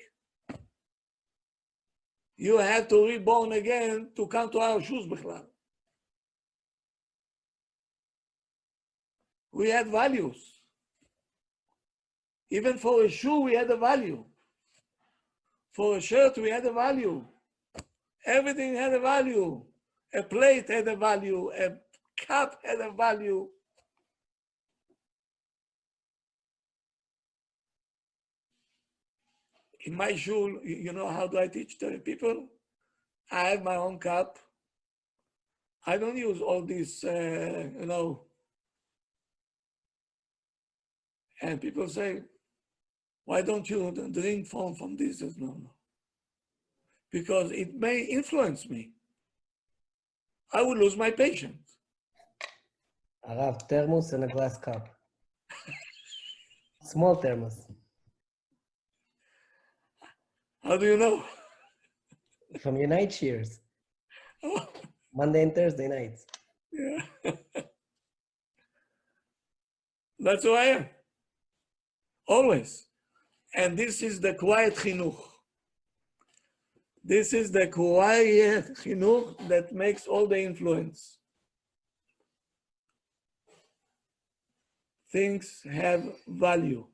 Speaker 1: You have to reborn again to come to our shoes, Bichlal. We had values. Even for a shoe, we had a value. For a shirt, we had a value. Everything had a value. A plate had a value. A cup had a value. In my shul, you know how do I teach the people? I have my own cup. I don't use all these, And people say, why don't you drink from this? No. Because it may influence me. I would lose my patience.
Speaker 2: I have thermos and a glass cup. Small thermos.
Speaker 1: How do you know?
Speaker 2: From your night cheers.
Speaker 1: Oh.
Speaker 2: Monday and Thursday nights.
Speaker 1: Yeah. That's who I am. Always. And this is the quiet chinuch. This is the quiet chinuch that makes all the influence. Things have value.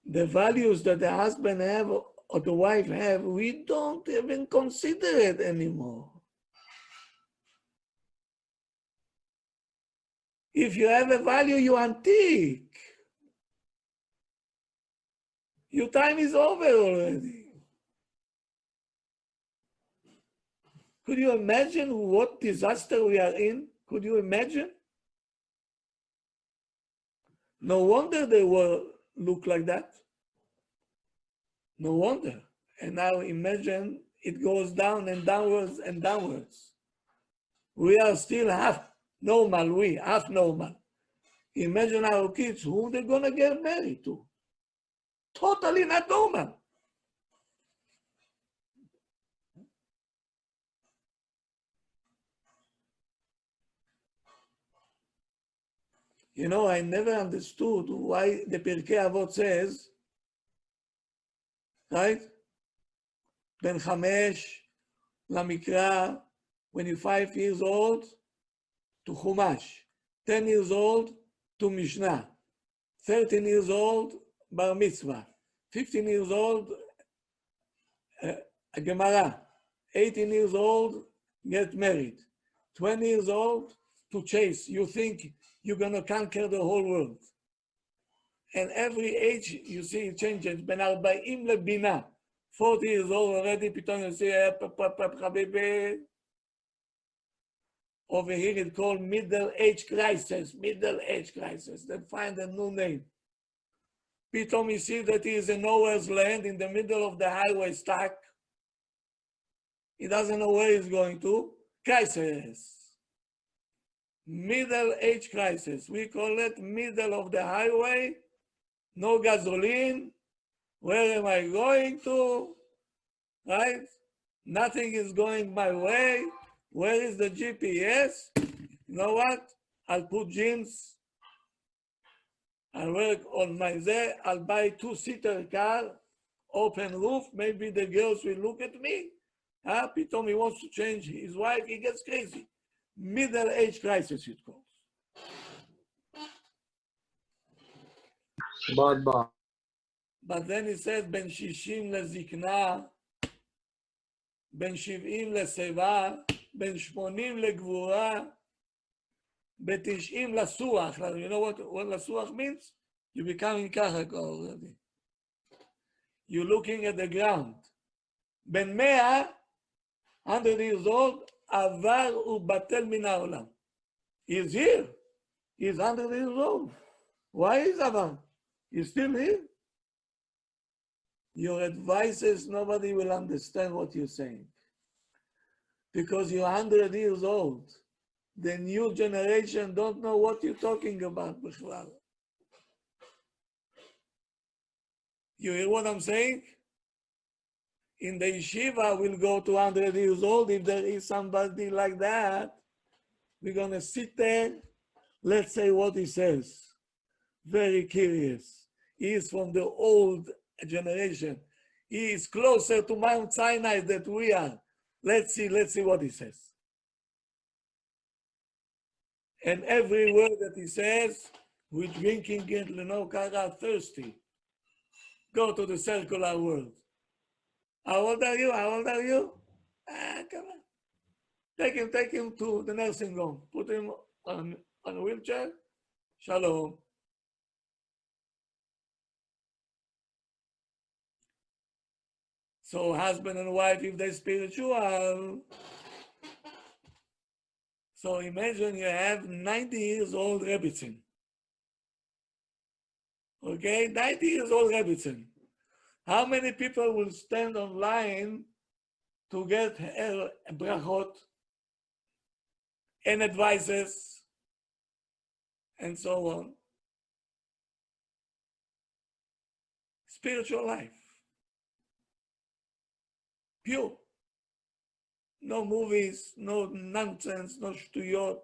Speaker 1: The values that the husband have or the wife have, we don't even consider it anymore. If you have a value, you're antique. Your time is over already. Could you imagine what disaster we are in? Could you imagine? No wonder they look like that. No wonder. And now imagine it goes down and downwards and downwards. We are still half normal, half normal. Imagine our kids, who they're gonna get married to. Totally not normal. You know, I never understood why the Pirkei Avot says, right? Ben Chamesh, Lamikra, when you're 5 years old, to Chumash, 10 years old, to Mishnah, 13 years old, Bar Mitzvah, 15 years old, a Gemara, 18 years old, get married, 20 years old, to chase. You think you're going to conquer the whole world. And every age, you see it changes. Ben 40 lebina, 40 years old already, p'tom you see, habibi. Over here it's called middle age crisis, They find a new name. P'tom you see that he is in nowhere's land, in the middle of the highway, stuck. He doesn't know where he's going to. Crisis. Middle age crisis. We call it middle of the highway. No gasoline. Where am I going to? Right? Nothing is going my way. Where is the GPS? You know what? I'll put jeans. I'll work on my day. I'll buy 2-seater car, open roof. Maybe the girls will look at me. P'tom he wants to change his wife. He gets crazy. Middle age crisis, it calls. But then he says, Ben 60 lezikna, Ben 70 leseva, Ben 80 legvura, Ben 90 lasuach. You know what lasuach means? You're becoming kahaka already. You're looking at the ground. Ben 100 years old, avar ubatel min haolam. He's here. He's 100 years old. Why is avar? He's still here. Your advices, nobody will understand what you're saying. Because you're 100 years old. The new generation don't know what you're talking about. You hear what I'm saying? In the yeshiva, we'll go to 100 years old. If there is somebody like that, we're going to sit there. Let's say what he says. Very curious. He is from the old generation. He is closer to Mount Sinai than we are. Let's see what he says. And every word that he says, we're drinking it, Kara, thirsty. Go to the circular world. How old are you? Come on. Take him to the nursing home. Put him on a wheelchair. Shalom. So husband and wife, if they're spiritual. So imagine you have 90 years old Rebbitzin. Okay, 90 years old Rebbitzin. How many people will stand online to get brachot and advices and so on? Spiritual life. Pure. No movies, no nonsense, no shtuyot.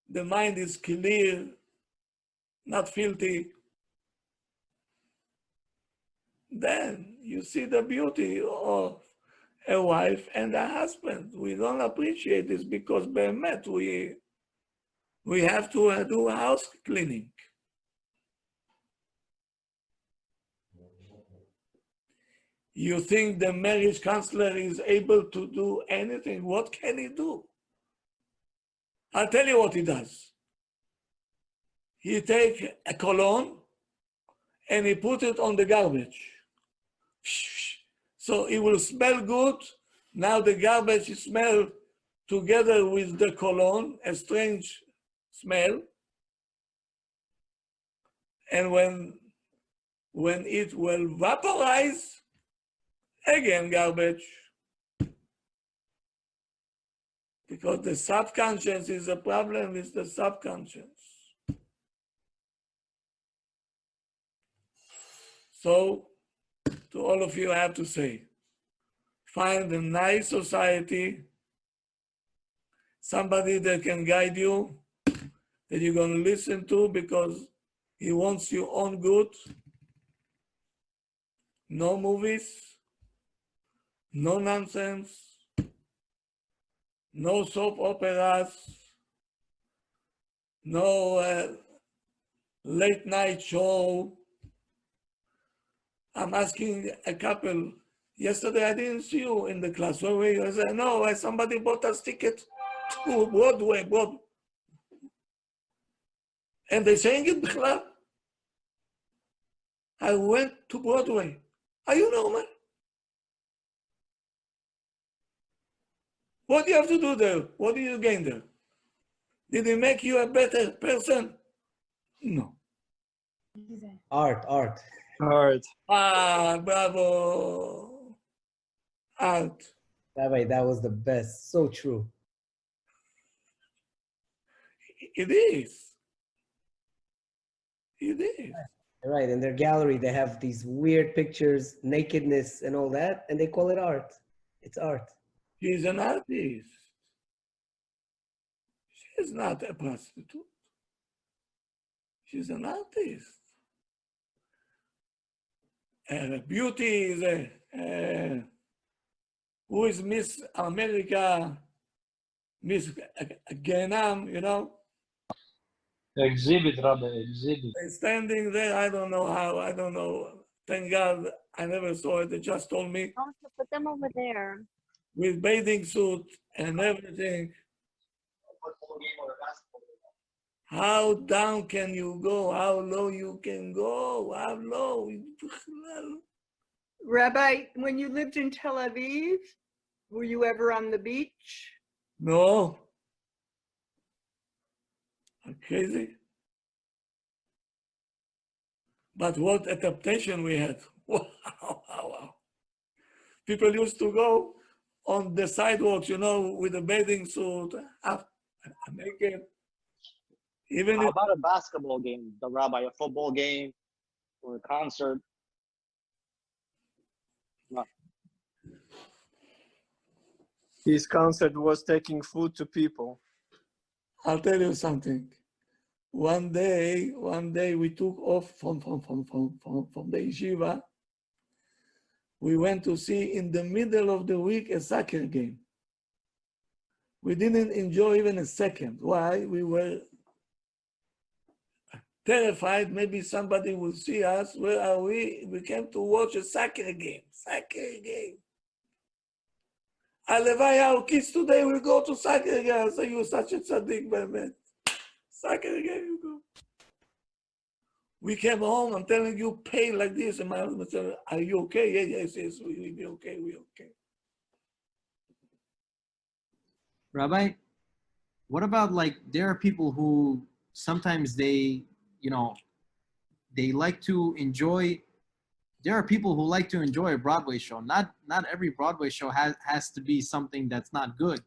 Speaker 1: The mind is clear, not filthy. Then you see the beauty of a wife and a husband. We don't appreciate this because be'emet we have to do house cleaning. You think the marriage counselor is able to do anything? What can he do? I'll tell you what he does. He takes a cologne and he put it on the garbage. So it will smell good. Now the garbage smells together with the cologne, a strange smell. And when it will vaporize, again garbage. Because the subconscious is a problem with the subconscious. So, to all of you, I have to say, find a nice society, somebody that can guide you, that you're going to listen to because he wants your own good. No movies, no nonsense, no soap operas, no late night show. I'm asking a couple, yesterday I didn't see you in the class. Where were you? I said, no, somebody bought us ticket to Broadway. And they saying it, Bichlal. I went to Broadway. Are you normal? What do you have to do there? What do you gain there? Did it make you a better person? No.
Speaker 2: Art.
Speaker 11: Art.
Speaker 1: Ah, bravo. Art.
Speaker 2: Rabbi, that was the best. So true.
Speaker 1: It is. It is.
Speaker 2: Right. In their gallery, they have these weird pictures, nakedness and all that, and they call it art. It's art.
Speaker 1: She's an artist. She's not a prostitute. She's an artist. Beauty is who is Miss America, Miss Ganam, you know?
Speaker 4: Exhibit, Rabbi, exhibit.
Speaker 1: Standing there, I don't know how, I don't know. Thank God I never saw it. They just told me
Speaker 7: Oh, so put them over there.
Speaker 1: with bathing suit and everything. How down can you go? How low you can go? How low?
Speaker 9: Rabbi, when you lived in Tel Aviv, were you ever on the beach?
Speaker 1: No. I'm crazy. But what adaptation we had. Wow. People used to go on the sidewalks, you know, with a bathing suit, half naked. Even
Speaker 16: How
Speaker 1: if,
Speaker 16: about a basketball game, the Rabbi, a football game or a concert? No.
Speaker 11: His concert was taking food to people.
Speaker 1: I'll tell you something. One day we took off from the yeshiva. We went to see in the middle of the week a soccer game. We didn't enjoy even a second. Why? We were terrified maybe somebody will see us. Where are we? We came to watch a soccer game. Alevai, our kids today will go to soccer game. I say, you're such a tzaddik, man. Soccer game, you go. We came home, I'm telling you, pay like this. And my husband said, are you okay? Yes, we'll be okay, we're okay.
Speaker 17: Rabbi, what about like, there are people who sometimes they like to enjoy, there are people who like to enjoy a Broadway show. Not every Broadway show has to be something that's not good.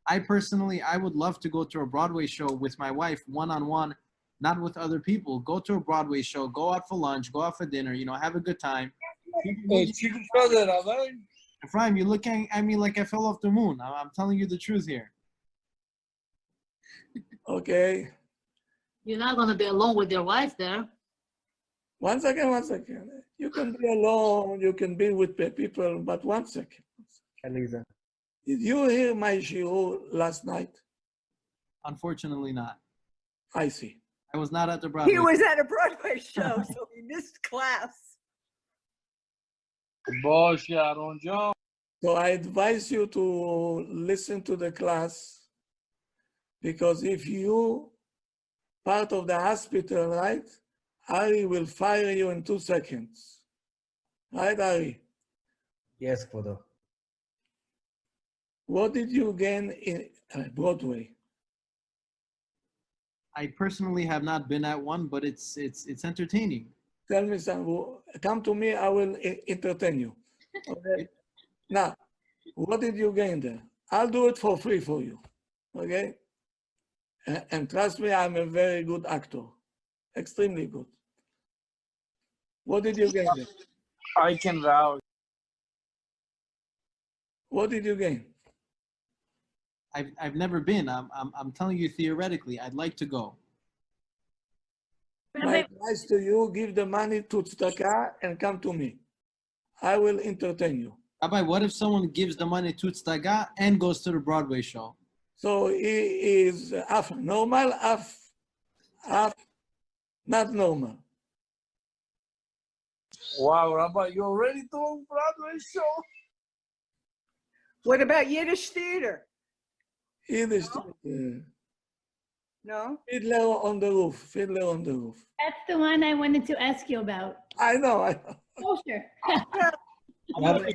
Speaker 17: I personally would love to go to a Broadway show with my wife, one-on-one, not with other people. Go to a Broadway show, go out for lunch, go out for dinner, have a good time. Ephraim, you're looking at me like I fell off the moon. I'm telling you the truth here.
Speaker 1: Okay.
Speaker 3: You're not going to be alone with your wife there.
Speaker 1: One second. You can be alone, you can be with people, but 1 second.
Speaker 2: Eliza.
Speaker 1: Did you hear my shiur last night?
Speaker 17: Unfortunately not.
Speaker 1: I see.
Speaker 17: I was not at the Broadway.
Speaker 9: He was at a Broadway show, so he missed class.
Speaker 1: So I advise you to listen to the class, because if you part of the hospital, right, Ari will fire you in 2 seconds. Right, Ari?
Speaker 2: Yes, Kvodo.
Speaker 1: What did you gain in Broadway?
Speaker 17: I personally have not been at one, but it's entertaining.
Speaker 1: Tell me something. Come to me, I will entertain you. Okay? Now, what did you gain there? I'll do it for free for you. Okay? And trust me, I'm a very good actor. Extremely good. What did you gain there?
Speaker 11: I can vouch.
Speaker 1: What did you gain?
Speaker 17: I've never been. I'm telling you theoretically. I'd like to go.
Speaker 1: My advice to you, give the money to tzedakah and come to me. I will entertain you.
Speaker 17: Rabbi, what if someone gives the money to tzedakah and goes to the Broadway show?
Speaker 1: So he is half normal, half not normal.
Speaker 11: Wow, Rabbi, you already doing Broadway show?
Speaker 9: What about Yiddish theater?
Speaker 1: Yiddish.
Speaker 9: No?
Speaker 1: Fiddler on the Roof. Fiddler on the Roof.
Speaker 18: That's the one I wanted to ask you about.
Speaker 1: I know.
Speaker 18: Oh, sure.
Speaker 2: Rabbi,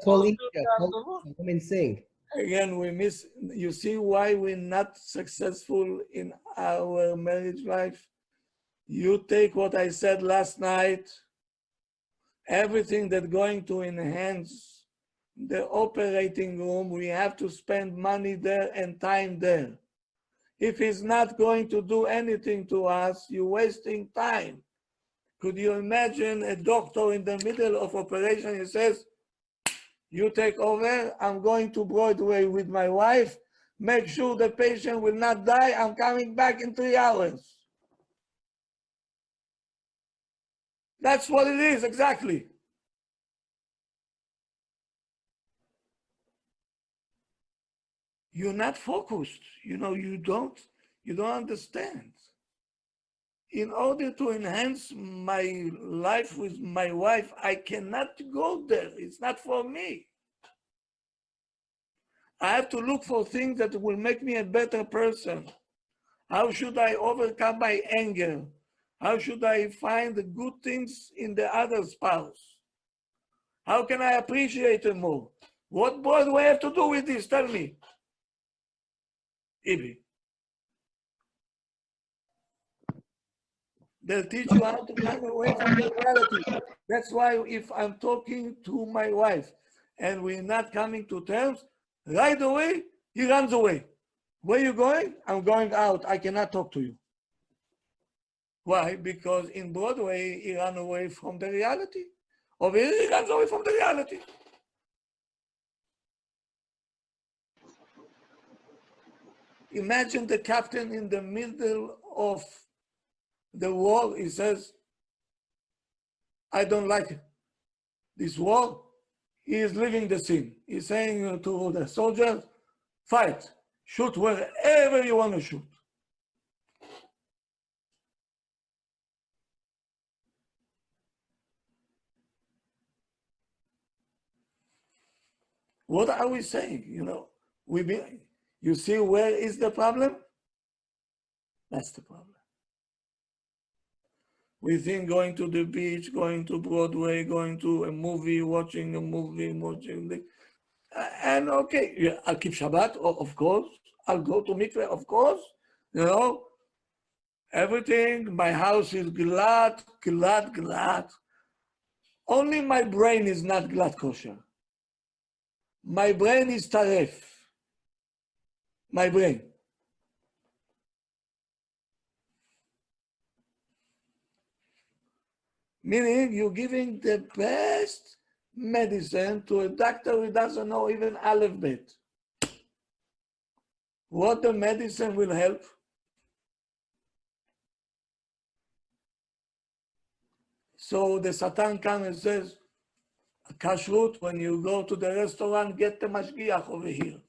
Speaker 2: call Isha, come and sing.
Speaker 1: Again, we miss. You see why we're not successful in our marriage life? You take what I said last night, everything that's going to enhance the operating room, we have to spend money there and time there. If he's not going to do anything to us, you're wasting time. Could you imagine a doctor in the middle of operation, he says, you take over, I'm going to Broadway with my wife, make sure the patient will not die, I'm coming back in 3 hours. That's what it is, exactly. You're not focused. You know, you don't understand. In order to enhance my life with my wife, I cannot go there. It's not for me. I have to look for things that will make me a better person. How should I overcome my anger? How should I find the good things in the other spouse? How can I appreciate it more? What do I have to do with this? Tell me. Ibi. They'll teach you how to run away from the reality. That's why if I'm talking to my wife and we're not coming to terms, right away, he runs away. Where are you going? I'm going out. I cannot talk to you. Why? Because in Broadway, he ran away from the reality. Over here, he runs away from the reality. Imagine the captain in the middle of the war. He says, I don't like this war. He is leaving the scene. He's saying to the soldiers, fight, shoot wherever you want to shoot. What are we saying? You know, you see where is the problem? That's the problem. We think going to the beach, going to Broadway, going to a movie, watching a movie, and okay, yeah, I'll keep Shabbat, of course. I'll go to mikveh, of course. You know, everything. My house is glad. Only my brain is not glad kosher. My brain is taref. My brain. Meaning you're giving the best medicine to a doctor who doesn't know even Aleph Bet. What the medicine will help? So the Satan comes and says, kashrut, when you go to the restaurant, get the mashgiach over here.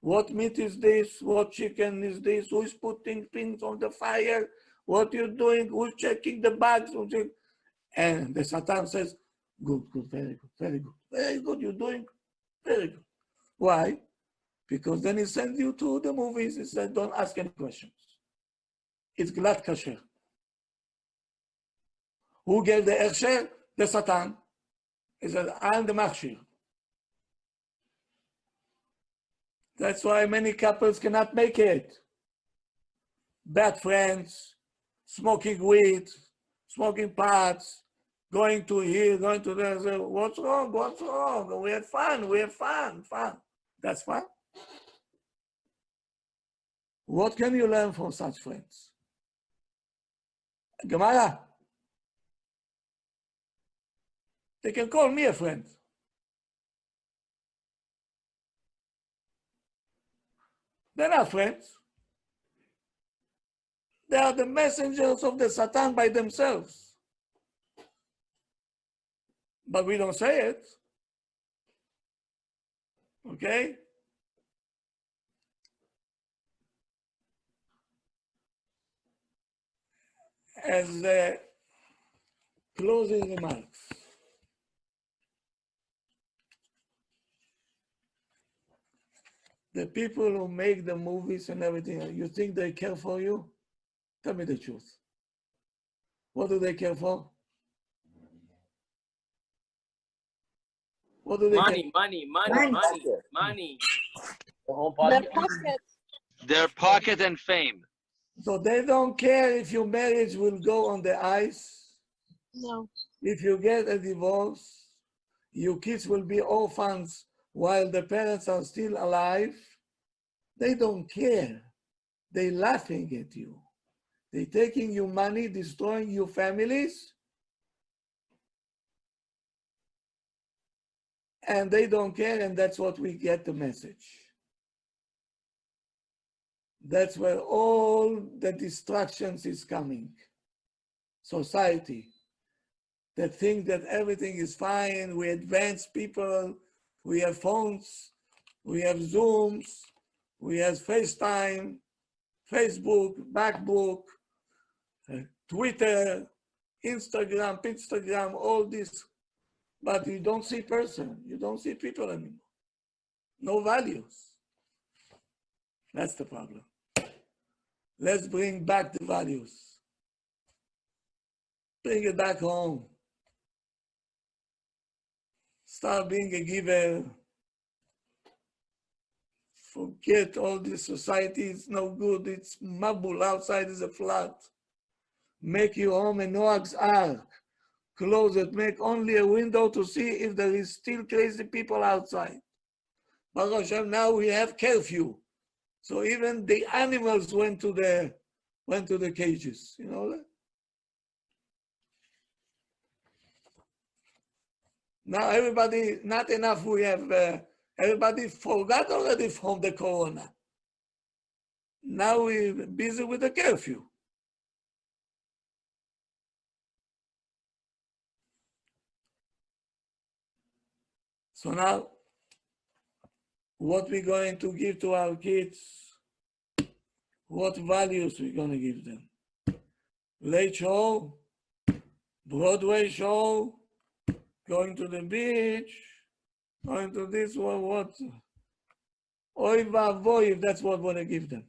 Speaker 1: What meat is this? What chicken is this? Who is putting things on the fire? What you doing? Who's checking the bags? And the Satan says, good, very good, you're doing very good. Why? Because then he sends you to the movies. He said, don't ask any questions. It's glad kasher. Who gave the Ersher? The Satan. He said, I'm the machshir. That's why many couples cannot make it. bad friends, smoking weed, smoking pots, going to here, going to there. Say, what's wrong? What's wrong? We had fun. We have fun. Fun. That's fun. What can you learn from such friends? Gemara. They can call me a friend. They're not friends. They are the messengers of the Satan by themselves. But we don't say it. Okay? As the closing remarks. The people who make the movies and everything, you think they care for you? Tell me the truth. What do they care for? What do they care?
Speaker 12: Money.
Speaker 6: Their pocket.
Speaker 14: Their pocket and fame.
Speaker 1: So they don't care if your marriage will go on the ice.
Speaker 6: No.
Speaker 1: If you get a divorce, your kids will be orphans while the parents are still alive. They don't care. They're laughing at you. They're taking your money, destroying your families. And they don't care, and that's what we get the message. That's where all the distractions is coming. Society that think that everything is fine, we advanced people, we have phones, we have Zooms, we have FaceTime, Facebook, MacBook, Twitter, Instagram, all this. But you don't see person, you don't see people anymore. No values. That's the problem. Let's bring back the values. Bring it back home. Start being a giver. Forget all this society, it's no good. It's mabul, outside is a flood. Make your home a Noah's Ark. Close it, make only a window to see if there is still crazy people outside. Baruch Hashem, now we have curfew. So even the animals went to the cages, you know that? Now everybody, not enough we have, everybody forgot already from the corona. Now we're busy with the curfew. So now, what we're going to give to our kids, what values we're going to give them. Late show, Broadway show, going to the beach, going to this one, what? Oy vavoy, if that's what we want to give them.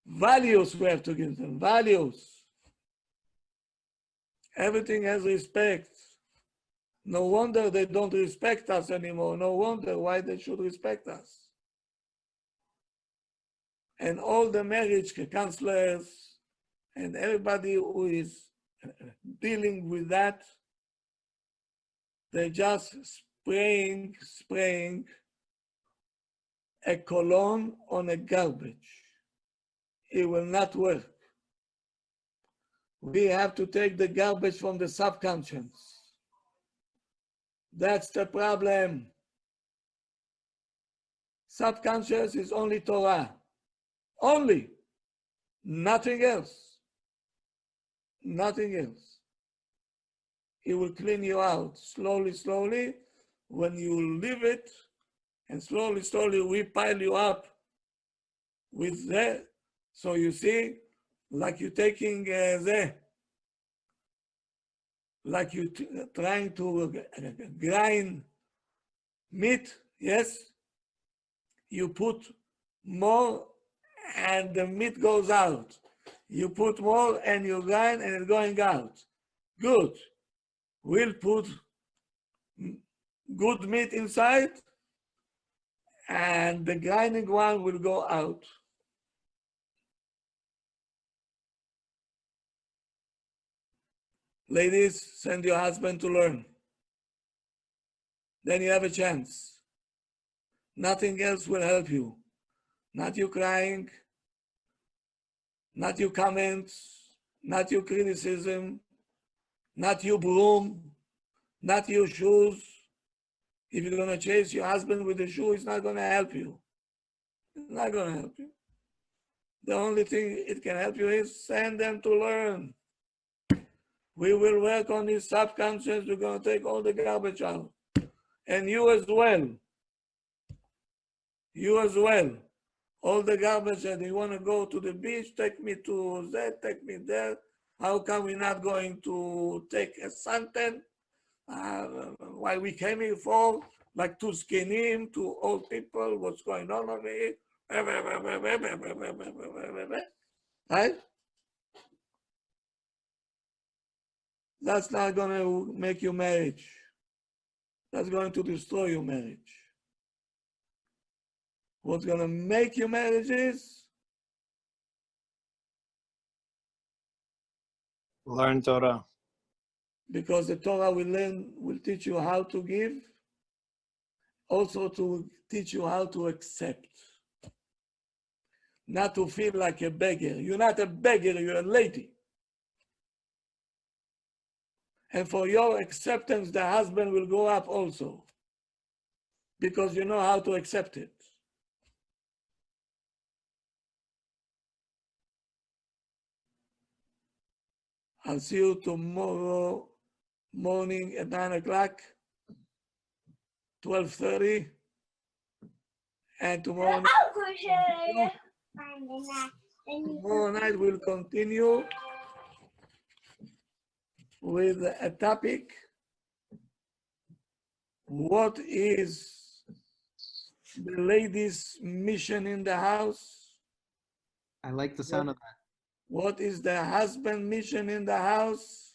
Speaker 1: Values we have to give them, values. Everything has respect. No wonder they don't respect us anymore. No wonder why they should respect us. And all the marriage counselors and everybody who is dealing with that, they just spraying a cologne on a garbage. It will not work. We have to take the garbage from the subconscious. That's the problem. Subconscious is only Torah. Only. Nothing else. Nothing else. It will clean you out slowly, slowly. When you leave it, and slowly, slowly we pile you up with that. So you see, like you're taking like you trying to grind meat, yes? You put more and the meat goes out. You put more and you grind and it's going out. Good. We'll put good meat inside and the grinding one will go out. Ladies, send your husband to learn. Then you have a chance. Nothing else will help you. Not you crying, not your comments, not your criticism, not your broom, not your shoes. If you're gonna chase your husband with the shoe, it's not gonna help you. It's not gonna help you. The only thing it can help you is send them to learn. We will work on this subconscious. We're gonna take all the garbage out. And you as well. You as well. All the garbage that you want to go to the beach, take me to that, take me there. How come we're not going to take a suntan? Why we came here for? Like two skinny, two old people, what's going on over here? Right? That's not going to make your marriage. That's going to destroy your marriage. What's going to make your marriage is
Speaker 11: learn Torah.
Speaker 1: Because the Torah will teach you how to give, also to teach you how to accept. Not to feel like a beggar. You're not a beggar, you're a lady. And for your acceptance, the husband will go up also. Because you know how to accept it. I'll see you tomorrow morning at 9 o'clock, 12:30. And tomorrow night we'll continue with a topic. What is the lady's mission in the house?
Speaker 17: I like the sound of that.
Speaker 1: What is the husband's mission in the house?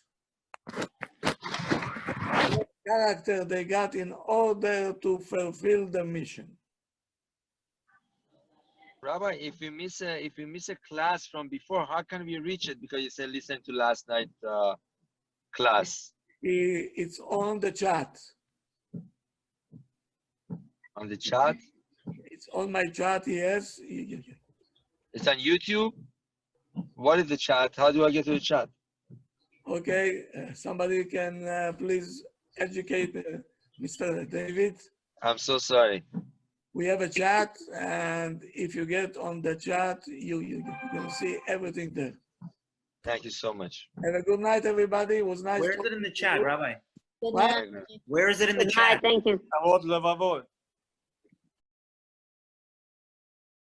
Speaker 1: What character they got in order to fulfill the mission?
Speaker 14: Rabbi, if you miss a class from before, how can we reach it? Because you said listen to last night class.
Speaker 1: It's on the chat.
Speaker 14: On the chat?
Speaker 1: It's on my chat, yes.
Speaker 14: It's on YouTube? What is the chat? How do I get to the chat?
Speaker 1: Okay, somebody can please educate Mr. David.
Speaker 14: I'm so sorry.
Speaker 1: We have a chat, and if you get on the chat, you can see everything there.
Speaker 14: Thank you so much.
Speaker 1: Have a good night, everybody. It was nice.
Speaker 19: Where is it in the chat, Rabbi?
Speaker 1: What?
Speaker 19: Where is it in the
Speaker 7: Good night,
Speaker 19: chat?
Speaker 7: thank you.
Speaker 11: Kavod levavot.